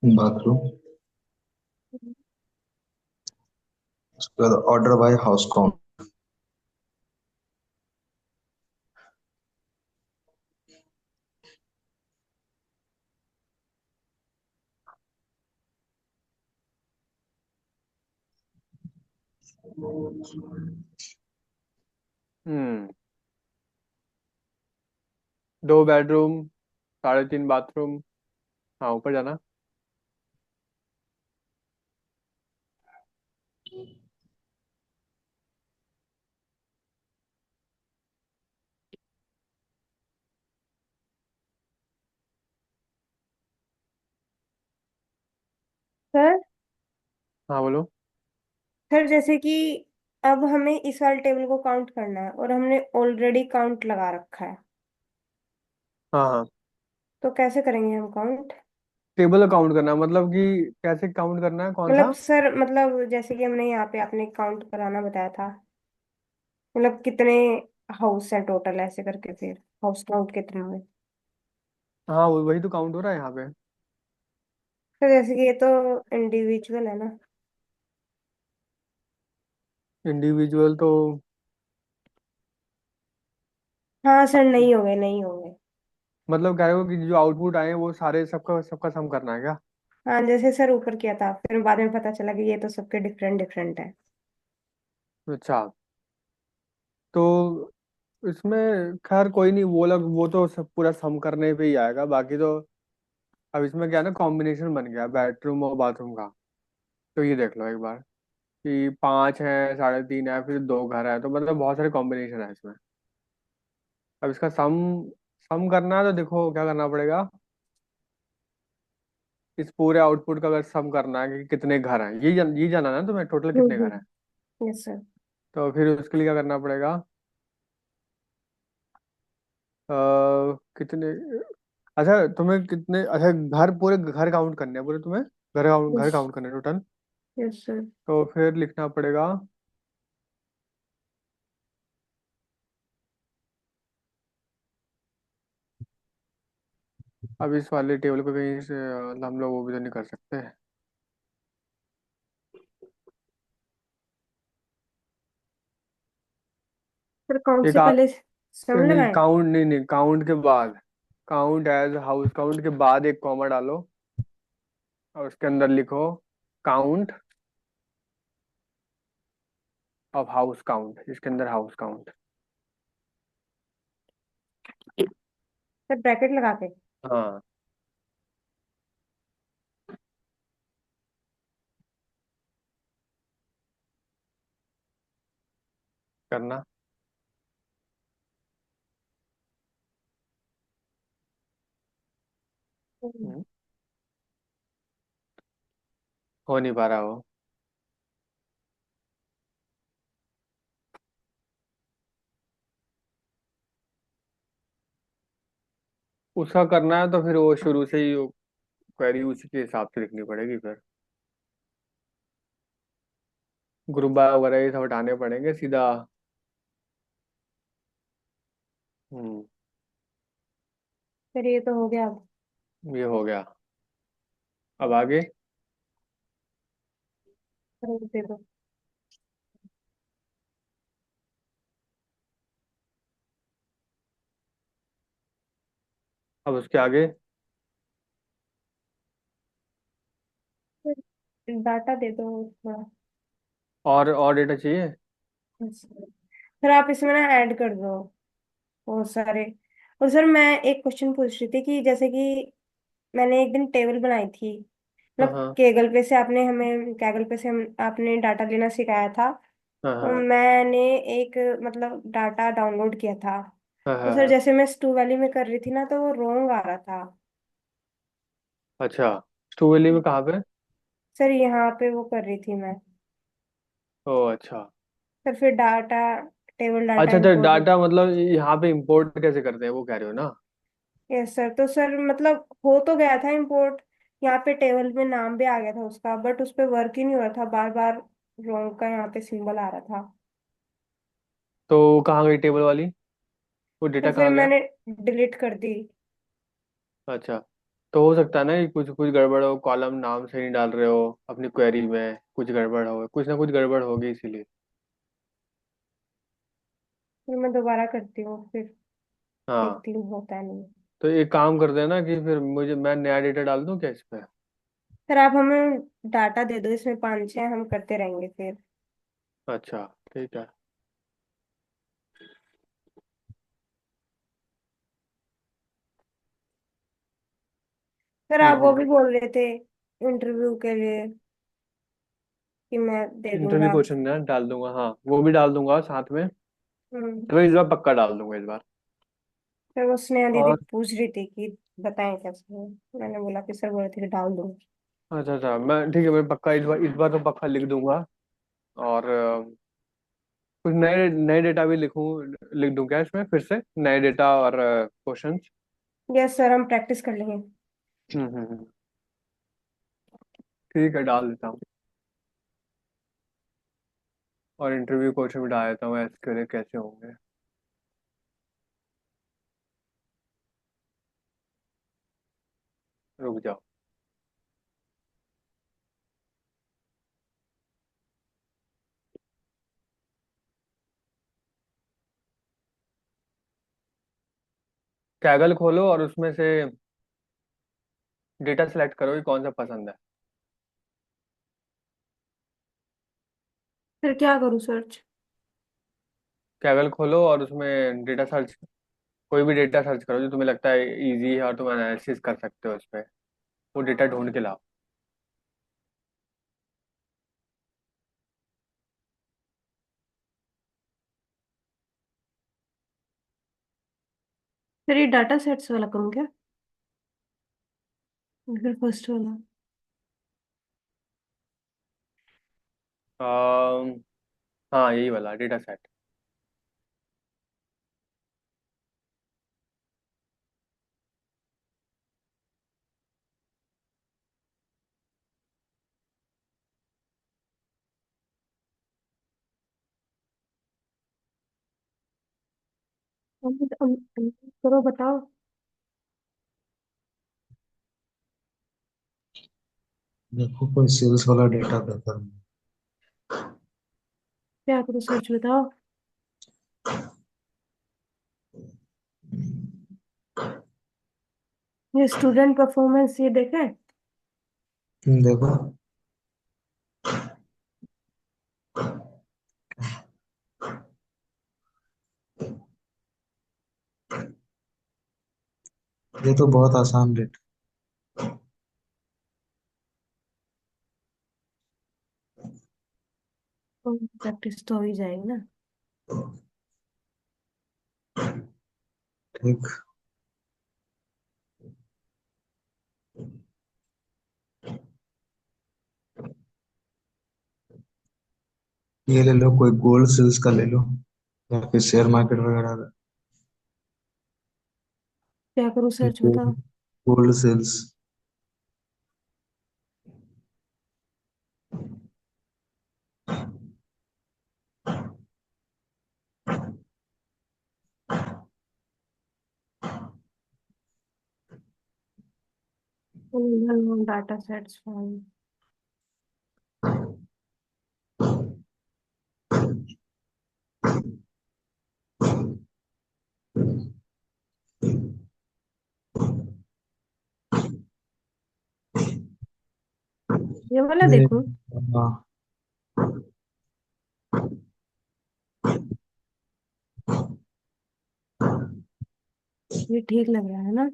bathroom. उसके बाद order by house count. Hmm. 2 bedroom, 3.5 bathroom. हाँ, ऊपर जाना। सर। हाँ बोलो। सर जैसे कि अब हमें इस वाले टेबल को काउंट करना है और हमने ऑलरेडी काउंट लगा रखा है। हाँ हाँ, तो कैसे करेंगे हम काउंट? टेबल काउंट करना मतलब कि कैसे काउंट करना है, कौन मतलब सा? सर, मतलब जैसे कि हमने यहाँ पे आपने काउंट कराना बताया था, मतलब कितने हाउस है टोटल, ऐसे करके फिर हाउस काउंट कितने हुए। हाँ, वही तो काउंट हो रहा है यहाँ पे। सर जैसे कि ये तो इंडिविजुअल है ना। इंडिविजुअल तो हाँ सर, नहीं हो गए, नहीं हो गए। मतलब कह रहे हो कि जो आउटपुट आए हैं वो सारे सबका सबका सम करना है क्या? हाँ जैसे सर ऊपर किया था, फिर बाद में पता चला कि ये तो सबके डिफरेंट डिफरेंट है। अच्छा, तो इसमें खैर कोई नहीं, वो लोग वो तो सब पूरा सम करने पे ही आएगा, बाकी तो अब इसमें क्या है ना, कॉम्बिनेशन बन गया बेडरूम और बाथरूम का। तो ये देख लो एक बार कि 5 है, 3.5 है, फिर 2 घर है, तो मतलब बहुत सारे कॉम्बिनेशन है इसमें। अब इसका सम सम करना है तो देखो क्या करना पड़ेगा। इस पूरे आउटपुट का अगर सम करना है कि कितने घर हैं, ये जाना ना तुम्हें, टोटल कितने घर हैं। Yes sir. तो फिर उसके लिए क्या करना पड़ेगा। कितने, अच्छा तुम्हें कितने, अच्छा घर, पूरे घर काउंट करने हैं पूरे तुम्हें, घर यस। काउंट करने टोटल। Yes sir. तो फिर लिखना पड़ेगा। अब इस वाले टेबल को कहीं से हम लोग वो भी तो नहीं कर सकते। सर कौन एक से पहले सम नहीं लगाए? काउंट, नहीं नहीं काउंट के बाद, काउंट एज हाउस काउंट के बाद एक कॉमा डालो और उसके अंदर लिखो काउंट ऑफ हाउस काउंट, इसके अंदर हाउस काउंट। सर ब्रैकेट लगा के। हाँ करना। हम्म, हो नहीं पा रहा वो। उसका करना है तो फिर वो शुरू से ही क्वेरी उसी के हिसाब से लिखनी पड़ेगी फिर। ग्रुप बाय वगैरह ये सब हटाने पड़ेंगे सीधा। हम्म। सर ये तो हो गया अब। ये हो गया। अब आगे। सर ये दे दो। अब उसके आगे। डाटा दे दो थोड़ा। और डेटा चाहिए। सर आप इसमें ना ऐड कर दो बहुत सारे। और सर मैं एक क्वेश्चन पूछ रही थी कि जैसे कि मैंने एक दिन टेबल बनाई थी, हाँ मतलब हाँ कैगल पे से हम आपने डाटा लेना सिखाया था। हाँ तो हाँ मैंने एक मतलब डाटा डाउनलोड किया था। हाँ तो हाँ सर हाँ। जैसे मैं स्टू वैली में कर रही थी ना तो वो रोंग आ रहा था। अच्छा, स्टूवेली में कहाँ पे। सर यहाँ पे वो कर रही थी मैं। ओ अच्छा। सर फिर डाटा, टेबल डाटा अच्छा अच्छा, इंपोर्ट। डाटा मतलब यहाँ पे इंपोर्ट कैसे करते हैं वो कह रहे हो ना। Yes sir. तो सर मतलब हो तो गया था इंपोर्ट, यहाँ पे टेबल में नाम भी आ गया था उसका, बट उस पे वर्क ही नहीं हो रहा था, बार बार रोंग का यहाँ पे सिंबल आ रहा था। तो कहाँ गई टेबल वाली, वो डेटा तो फिर कहाँ गया। मैंने डिलीट कर दी। अच्छा, तो हो सकता है ना कि कुछ कुछ गड़बड़ हो, कॉलम नाम सही नहीं डाल रहे हो अपनी क्वेरी में, कुछ गड़बड़ हो, कुछ ना कुछ गड़बड़ होगी इसीलिए। फिर मैं दोबारा करती हूँ, फिर हाँ, देखती हूँ होता है नहीं। तो एक काम कर देना कि फिर मैं नया डेटा डाल दूं क्या इस पे। सर आप हमें डाटा दे दो, इसमें पाँच छः हम करते रहेंगे फिर। अच्छा ठीक है। सर आप वो हम्म। भी बोल रहे थे इंटरव्यू के लिए कि मैं दे इंटरव्यू दूंगा। क्वेश्चन डाल दूंगा, हाँ वो भी डाल दूंगा साथ में। हम्म। तो इस बार पक्का डाल दूंगा इस बार। सर वो स्नेहा दीदी और पूछ रही थी कि बताएं कैसे है। मैंने बोला कि सर बोले थे कि डाल दूंगा। अच्छा अच्छा, मैं ठीक है, मैं पक्का इस बार तो पक्का लिख दूंगा। और कुछ नए नए डेटा भी लिख दूं क्या इसमें फिर से, नए डेटा और क्वेश्चंस। यस सर, हम प्रैक्टिस कर लेंगे। हम्म। ठीक है, डाल देता हूँ। और इंटरव्यू क्वेश्चन भी डाल देता हूँ, एसक्यूएल कैसे होंगे। रुक जाओ। कैगल खोलो और उसमें से डेटा सेलेक्ट करो कि कौन सा पसंद है। फिर क्या करूँ सर्च? कैगल खोलो और उसमें डेटा सर्च, कोई भी डेटा सर्च करो जो तुम्हें लगता है इजी है और तुम एनालिसिस कर सकते हो उस पर, वो डेटा ढूंढ के लाओ। फिर ये डाटा सेट्स वाला करूँ क्या, या फिर फर्स्ट वाला? अम, हाँ यही वाला डेटा सेट। करो बताओ। देखो कोई सेल्स वाला डेटा बेहतर क्या करो, सर्च बताओ। ये स्टूडेंट परफॉर्मेंस ये देखे। देखो ये तो बहुत आसान डेटा। प्रैक्टिस तो हो ही जाएगी ना। ठीक, ये ले लो, कोई गोल्ड सेल्स का ले लो या फिर शेयर मार्केट वगैरह का। क्या करूँ, सर्च बताओ। Gold sales. Data sets file. ये वाला ये देखूं। हाँ, ये ठीक लग रहा है ना।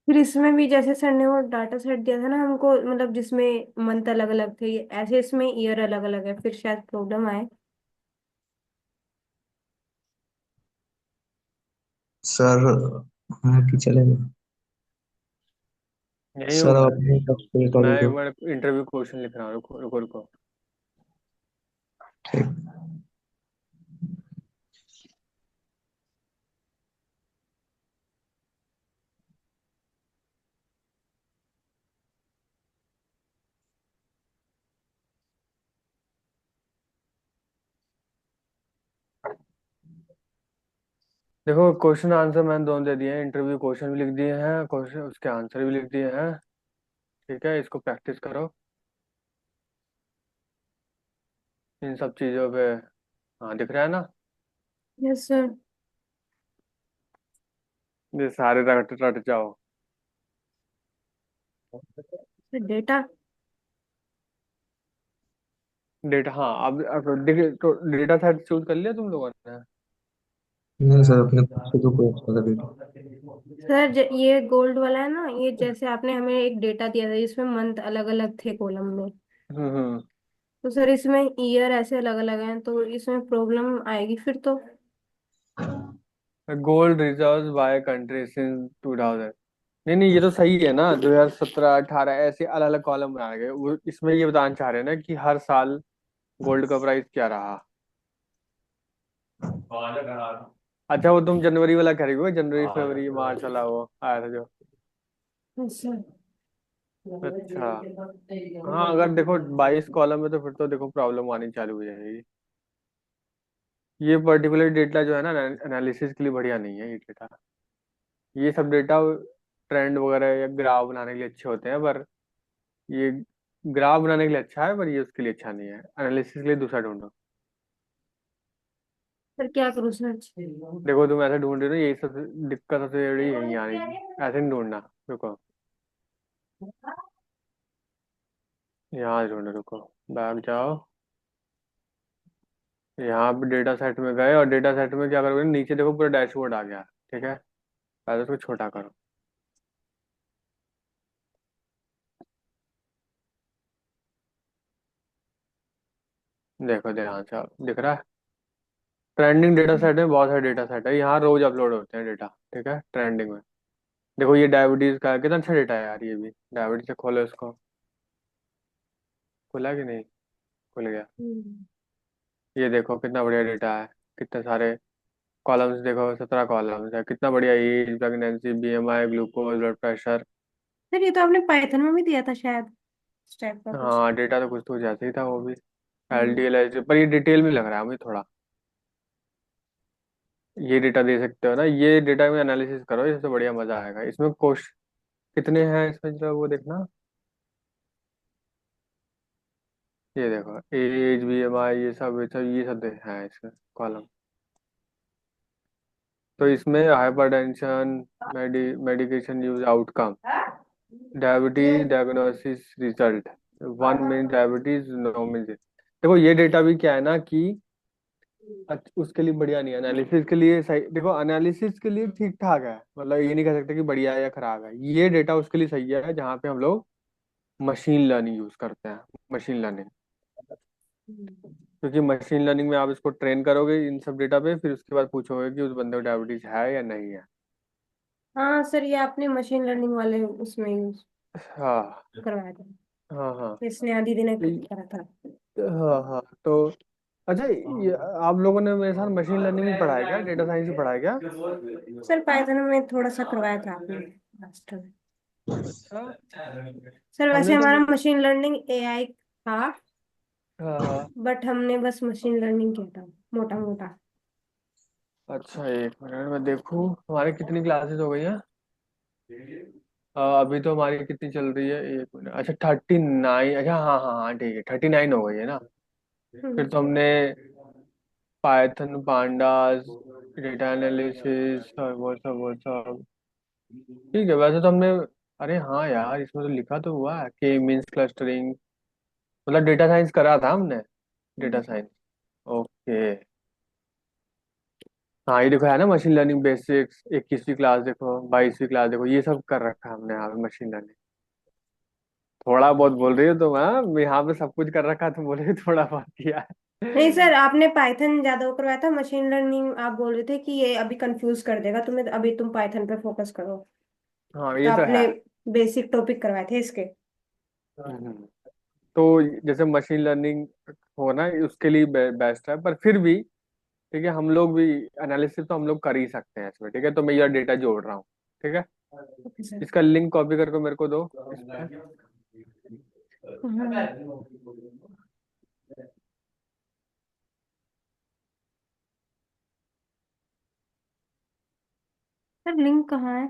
फिर इसमें भी जैसे सर ने वो डाटा सेट दिया था ना हमको, मतलब जिसमें मंथ अलग अलग थे, ऐसे इसमें ईयर अलग अलग है, फिर शायद प्रॉब्लम आए। सर हाँ कि चलेगा। यही सर हूँ आप अपने टॉपिक पे मैं। रिकॉर्ड एक दो। बार इंटरव्यू क्वेश्चन लिख रहा हूँ, रुको रुको रुको। ठीक। देखो क्वेश्चन आंसर मैंने दोनों दे दिए हैं, इंटरव्यू क्वेश्चन भी लिख दिए हैं, क्वेश्चन उसके आंसर भी लिख दिए हैं। ठीक है, इसको प्रैक्टिस करो इन सब चीज़ों पे। हाँ दिख रहा है ना। Yes sir. ये सारे रट रट जाओ। डेटा। डेटा, हाँ अब देखिए तो डेटा सेट चूज कर लिया तुम लोगों ने। नहीं सर, अपने खुद से तो कोई अच्छा सा डेटा। सर ये गोल्ड वाला है ना, ये जैसे आपने हमें एक डेटा दिया था जिसमें मंथ अलग अलग थे कॉलम में, हम्म। तो सर इसमें ईयर ऐसे अलग अलग हैं, तो इसमें प्रॉब्लम आएगी फिर तो। Gold reserve by country since 2000। नहीं नहीं, ये तो सही है ना, 2017 18 ऐसे अलग अलग कॉलम बनाए गए, वो इसमें ये बताना चाह रहे हैं ना कि हर साल गोल्ड का प्राइस क्या रहा। अच्छा वो तुम जनवरी वाला कह रही हो, जनवरी फरवरी मार्च वाला वो आया था जो। अच्छा। अच्छा। हाँ अगर देखो 22 कॉलम है तो फिर तो देखो प्रॉब्लम आनी चालू हो जाएगी। ये पर्टिकुलर डेटा जो है ना एनालिसिस के लिए बढ़िया नहीं है ये डेटा। ये सब डेटा ट्रेंड वगैरह या ग्राफ बनाने के लिए अच्छे होते हैं, पर ये ग्राफ बनाने के लिए अच्छा है, पर ये उसके लिए अच्छा नहीं है। एनालिसिस के लिए दूसरा ढूंढो। सर क्या करूँ सर्च? देखो तुम ऐसे ढूंढ रहे हो, यही सब दिक्कत सबसे बड़ी यही आ रही है। ऐसे नहीं ढूंढना। रुको, यहाँ ढूंढो, रुको, बैक जाओ। यहाँ पे डेटा सेट में गए, और डेटा सेट में क्या करोगे, नीचे देखो पूरा डैशबोर्ड आ गया। ठीक है, पहले उसको छोटा करो। देखो ध्यान से, दिख रहा है? ट्रेंडिंग डेटा सेट में बहुत सारे डेटा सेट है, यहाँ रोज अपलोड होते हैं डेटा। ठीक है, ट्रेंडिंग में। देखो ये डायबिटीज का है, कितना अच्छा डेटा है यार ये भी। डायबिटीज से खोलो इसको। खुला कि नहीं? खुल गया। हम्म। ये देखो कितना बढ़िया डेटा है। कितने सारे कॉलम्स, देखो 17 कॉलम्स है। कितना बढ़िया, age, pregnancy, BMI, glucose, blood pressure. Sir ये तो आपने पाइथन में भी दिया था शायद, इस टाइप का कुछ। हाँ, डेटा तो कुछ जैसे ही था वो भी। एल हम्म। डी एल एच, पर ये डिटेल में लग रहा है मुझे थोड़ा। ये डेटा दे सकते हो ना, ये डेटा में एनालिसिस करो, इससे बढ़िया मजा आएगा। इसमें कोश कितने हैं इसमें, जरा वो देखना। ये देखो, एज, बीएमआई, ये सब है इसमें कॉलम। तो इसमें hypertension, medication use outcome, diabetes diagnosis result, 1 minute diabetes, no minute. देखो ये डेटा भी क्या है ना कि उसके लिए बढ़िया नहीं है। एनालिसिस के लिए सही, देखो एनालिसिस के लिए ठीक ठाक है, मतलब ये नहीं कह सकते कि बढ़िया है या खराब है। ये डेटा उसके लिए सही है जहाँ पे हम लोग मशीन लर्निंग यूज करते हैं। मशीन लर्निंग, क्योंकि मशीन लर्निंग में आप इसको ट्रेन करोगे इन सब डेटा पे, फिर उसके बाद पूछोगे कि उस बंदे को डायबिटीज है या नहीं है। हाँ सर, ये आपने मशीन लर्निंग वाले उसमें यूज हाँ करवाया था, हाँ हाँ। स्नेहा दीदी ने तो करा था। हाँ हाँ, तो अच्छा, ये आप लोगों ने मेरे साथ मशीन लर्निंग भी पढ़ा है क्या, डेटा साइंस भी पढ़ा है क्या? सर पाइथन में थोड़ा सा करवाया था आपने लास्ट में। अच्छा। सर वैसे हमने तो हमारा मशीन लर्निंग एआई था, हाँ हाँ। बट हमने बस मशीन लर्निंग किया था मोटा मोटा। अच्छा, 1 मिनट में देखूँ हमारी कितनी क्लासेस हो गई हैं। अभी तो हमारी कितनी चल रही है, 1 मिनट, अच्छा 39। अच्छा हाँ हाँ हाँ, ठीक है, 39 हो गई है ना। हम्म। फिर तो हमने पाइथन, पांडास, डेटा एनालिसिस और वो सब। ठीक है, वैसे तो हमने, अरे हाँ यार, इसमें तो लिखा तो हुआ है के मींस क्लस्टरिंग, मतलब डेटा साइंस करा था हमने। Data science, okay. हाँ ये देखो है ना, मशीन लर्निंग बेसिक्स, 21वीं क्लास देखो, 22वीं क्लास देखो, ये सब कर रखा है हमने यहाँ पे मशीन लर्निंग। थोड़ा बहुत बोल रही हो तुम, हाँ यहाँ पे सब कुछ कर रखा है, तुम बोल रही हो थोड़ा बहुत किया नहीं है। सर, आपने पाइथन ज्यादा वो करवाया था, मशीन लर्निंग आप बोल रहे थे कि ये अभी कंफ्यूज कर देगा तुम्हें, अभी तुम पाइथन पे फोकस करो। हाँ तो ये तो आपने है। बेसिक टॉपिक करवाए थे इसके। हम्म। तो जैसे मशीन लर्निंग हो ना, उसके लिए बेस्ट है, पर फिर भी ठीक है, हम लोग भी एनालिसिस तो हम लोग कर ही सकते हैं इसमें। ठीक है, तो मैं ये डेटा जोड़ रहा हूँ। ठीक है, ओके सर। इसका लिंक कॉपी करके मेरे को दो इस पे। हाँ सर, लिंक कहाँ है?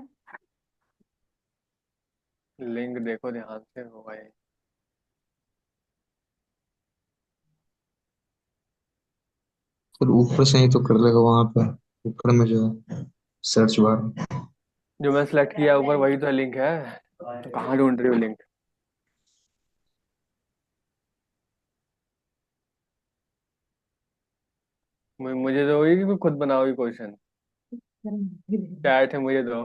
लिंक देखो ध्यान से, होगा ये। फिर ऊपर से ही तो कर लेगा वहां पे, ऊपर में जो है सर्च बार। जो मैं सेलेक्ट किया ऊपर वही तो लिंक है। तो कहाँ ढूंढ रही हो लिंक? मुझे तो वही कि खुद बनाओगी क्वेश्चन। चैट है, मुझे दो।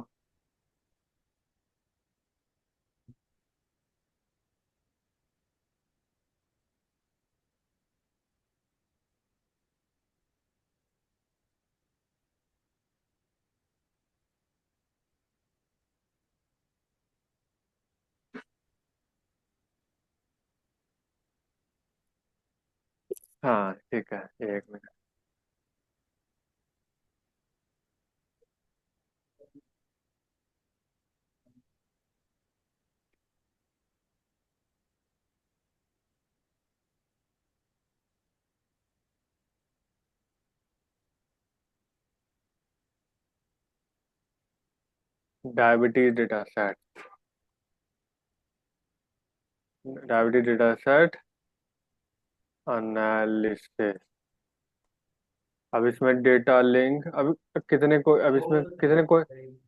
हाँ ठीक है, 1 minute. Diabetes data set, diabetes data set analysis. अब इसमें डेटा लिंक, अब कितने को, अब इसमें कितने को,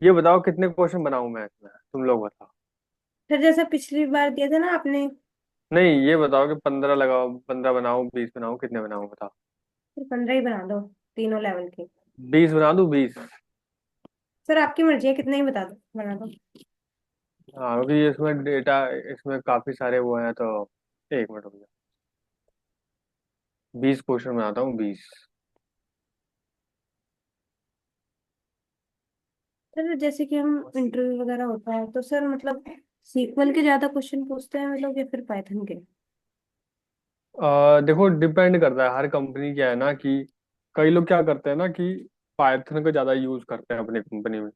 ये बताओ कितने क्वेश्चन बनाऊं मैं इसमें, तुम लोग बताओ। फिर जैसे पिछली बार दिया था ना आपने, नहीं, ये बताओ कि 15 लगाओ, 15 बनाऊं, 20 बनाऊं, कितने बनाऊं बताओ। फिर 15 ही बना दो, तीनों लेवल के। 20 बना दूं, 20? सर आपकी मर्जी है, कितने ही बता दो, बना दो। हाँ, क्योंकि ये इसमें डेटा, इसमें काफी सारे वो हैं तो। एक मिनट रुक जाओ, 20 क्वेश्चन बनाता हूँ, 20। सर जैसे कि हम इंटरव्यू वगैरह होता है तो सर मतलब सीक्वल के ज्यादा क्वेश्चन पूछते हैं मतलब, या फिर पाइथन के? देखो, डिपेंड करता है, हर कंपनी क्या है ना कि कई लोग क्या करते हैं ना कि पाइथन का ज्यादा यूज करते हैं अपनी कंपनी में।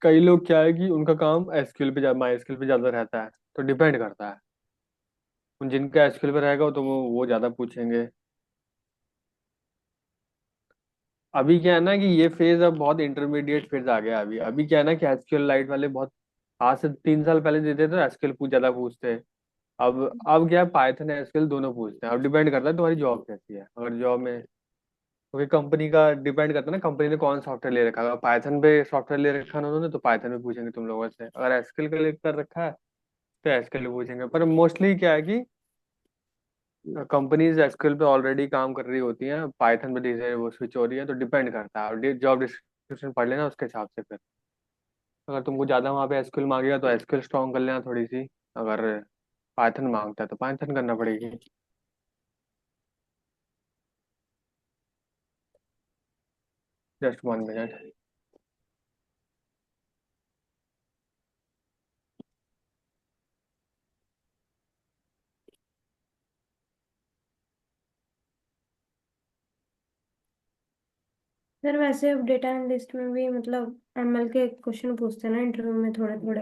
कई लोग क्या है कि उनका काम एसक्यूएल पे, माई एसक्यूएल पे ज्यादा रहता है। तो डिपेंड करता है, उन जिनका एसक्यूएल पे रहेगा तो वो ज्यादा पूछेंगे। अभी क्या है ना कि ये फेज अब बहुत इंटरमीडिएट फेज आ गया। अभी अभी क्या है ना कि एसक्यूएल लाइट वाले बहुत, आज से 3 साल पहले देते तो एसक्यूएल पूछ ज्यादा पूछते। अब क्या है, पाइथन एसक्यूएल दोनों पूछते हैं। अब डिपेंड करता है तुम्हारी जॉब कैसी है, अगर जॉब में, क्योंकि कंपनी का डिपेंड करता है ना, कंपनी ने कौन सॉफ्टवेयर ले रखा है। अगर पाइथन पे सॉफ्टवेयर ले रखा है उन्होंने तो पाइथन में पूछेंगे तुम लोगों से। अगर एसक्यूएल का लेकर रखा है तो एसक्यूएल में पूछेंगे। पर मोस्टली क्या है कि कंपनीज एसक्यूएल पे ऑलरेडी काम कर रही होती हैं, पाइथन पे धीरे वो स्विच हो रही है। तो डिपेंड करता है, और जॉब डिस्क्रिप्शन पढ़ लेना उसके हिसाब से फिर। अगर तुमको ज्यादा वहाँ पे एसक्यूएल मांगेगा तो एसक्यूएल स्ट्रॉन्ग कर लेना थोड़ी सी। अगर पाइथन मांगता है तो पाइथन करना पड़ेगी। Just 1 minute. सर वैसे अब डेटा एनालिस्ट में भी मतलब एमएल के क्वेश्चन पूछते हैं ना इंटरव्यू में, थोड़े थोड़े।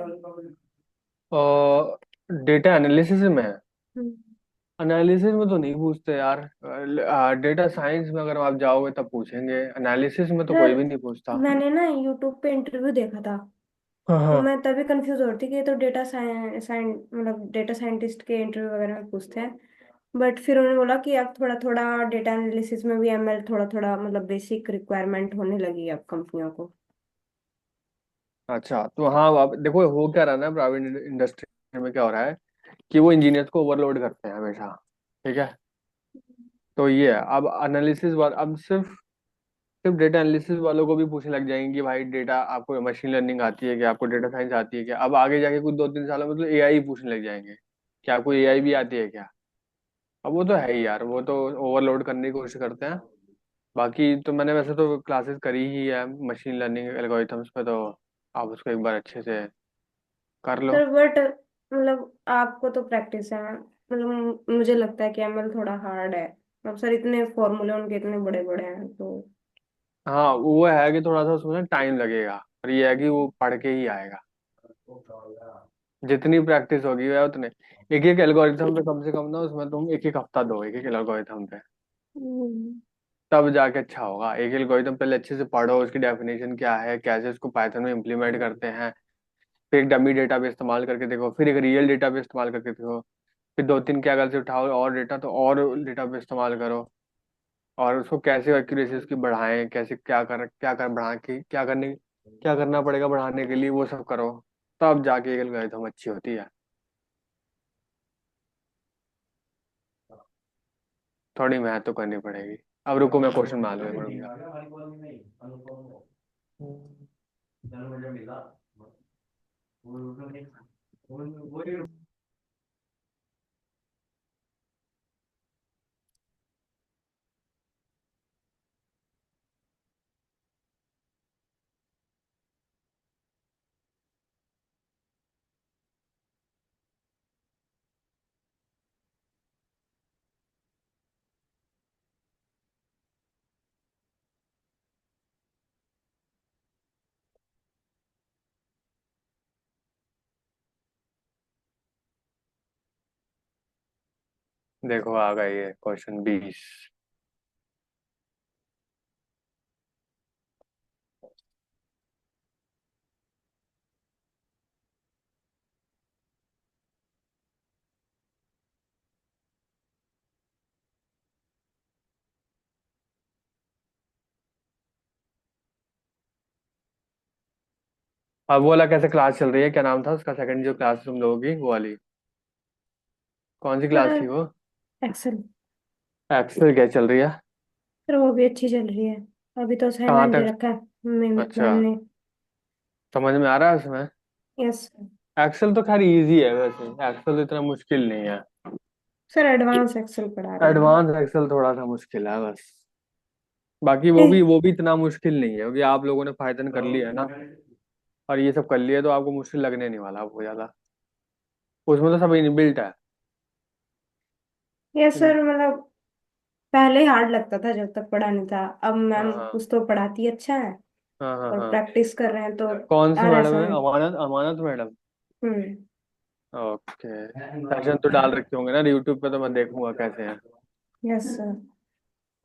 और डेटा एनालिसिस में, हम्म। एनालिसिस में तो नहीं पूछते यार। डेटा साइंस में अगर आप जाओगे तब पूछेंगे, एनालिसिस में तो कोई सर भी नहीं पूछता। मैंने ना यूट्यूब पे इंटरव्यू देखा था, हाँ तो हाँ। मैं तभी कंफ्यूज हो रही थी कि ये तो डेटा मतलब डेटा साइंटिस्ट के इंटरव्यू वगैरह में पूछते हैं। बट फिर उन्होंने बोला कि अब थोड़ा थोड़ा डेटा एनालिसिस में भी एमएल थोड़ा थोड़ा मतलब बेसिक रिक्वायरमेंट होने लगी है अब कंपनियों को। अच्छा, तो हाँ, अब देखो हो क्या रहा है ना, प्राइवेट इंडस्ट्री में क्या हो रहा है कि वो इंजीनियर्स को ओवरलोड करते हैं हमेशा। ठीक है। तो ये है, अब एनालिसिस वाल अब सिर्फ सिर्फ डेटा एनालिसिस वालों को भी पूछने लग जाएंगे कि भाई डेटा, आपको मशीन लर्निंग आती है क्या, आपको डेटा साइंस आती है क्या। अब आगे जाके कुछ 2-3 सालों में तो एआई पूछने लग जाएंगे कि आपको एआई भी आती है क्या। अब वो तो है ही यार, वो तो ओवरलोड करने की कोशिश करते हैं। बाकी तो मैंने वैसे तो क्लासेस करी ही है मशीन लर्निंग एल्गोरिथम्स पे, तो आप उसको एक बार अच्छे से कर लो। सर बट मतलब आपको तो प्रैक्टिस है, मतलब मुझे लगता है कि एमएल थोड़ा हार्ड है। अब सर इतने फॉर्मूले उनके इतने बड़े बड़े हैं तो। हाँ, वो है कि थोड़ा सा उसमें टाइम लगेगा, और ये है कि वो पढ़ के ही आएगा। जितनी प्रैक्टिस होगी वह उतने, एक एक एल्गोरिथम पे कम से कम ना, उसमें तुम एक एक हफ्ता दो एक एक एल्गोरिथम पे, हम्म। तब जाके अच्छा होगा। एक एल्गोरिथम पहले अच्छे से पढ़ो, उसकी डेफिनेशन क्या है, कैसे उसको पाइथन में इम्प्लीमेंट करते हैं। फिर एक डमी डेटा पे इस्तेमाल करके देखो, फिर एक रियल डेटा पे इस्तेमाल करके देखो। फिर 2-3 क्या, अगर से उठाओ और डेटा तो और डेटा पे इस्तेमाल करो। और उसको कैसे एक्यूरेसी उसकी बढ़ाएं, कैसे क्या कर बढ़ा के क्या करना पड़ेगा बढ़ाने के लिए, वो सब करो। तब जाके एक एल्गोरिथम अच्छी होती है। थोड़ी मेहनत तो करनी पड़ेगी। अब रुको, मैं क्वेश्चन मान लूँ। देखो आ गई है क्वेश्चन 20। अब वो वाला कैसे क्लास चल रही है, क्या नाम था उसका, सेकंड जो क्लास तुम लोगों की, वो वाली कौन सी क्लास सर थी वो? एक्सेल। एक्सेल क्या चल रही है? सर वो भी अच्छी चल रही है। अभी तो कहाँ असाइनमेंट दे तक? रखा है अच्छा, मैम ने। समझ में आ रहा है उसमें? यस एक्सेल तो खैर इजी है वैसे, एक्सेल तो इतना मुश्किल नहीं है। सर, एडवांस एक्सेल पढ़ा रहे हैं। एडवांस एक्सेल थोड़ा सा मुश्किल है बस। बाकी वो ए, भी वो भी इतना मुश्किल नहीं है, क्योंकि आप लोगों ने पाइथन कर लिया है ना, और ये सब कर लिया, तो आपको मुश्किल लगने नहीं वाला आपको ज्यादा। उसमें तो सब इनबिल्ट है। यस सर, मतलब पहले हार्ड लगता था जब तक पढ़ा नहीं था। अब मैम हाँ कुछ तो पढ़ाती अच्छा है हाँ हाँ और हाँ। प्रैक्टिस कर रहे हैं तो कौन सी आ रहा है मैडम है, समझ। अमानत, अमानत मैडम? हम्म। ओके, सेशन तो डाल रखे होंगे ना यूट्यूब पे, तो मैं देखूंगा कैसे हैं। Yes sir.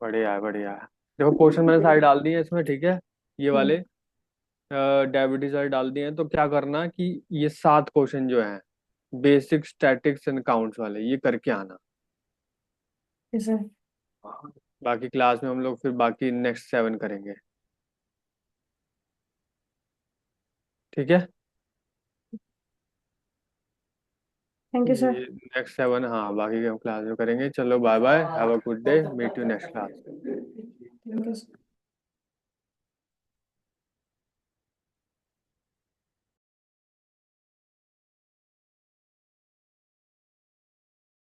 बढ़िया है बढ़िया है। देखो क्वेश्चन मैंने सारे डाल दिए हैं इसमें, ठीक है, ये वाले हम्म। डेविड सारे डाल दिए हैं। तो क्या करना कि ये 7 क्वेश्चन जो हैं, बेसिक स्टैटिक्स एंड काउंट्स वाले, ये करके आना। Yes sir. बाकी क्लास में हम लोग फिर बाकी नेक्स्ट 7 करेंगे, ठीक है? Thank you sir. ये नेक्स्ट 7, हाँ बाकी के हम क्लास में करेंगे। चलो bye bye, have a good day, meet you next class. Thank you.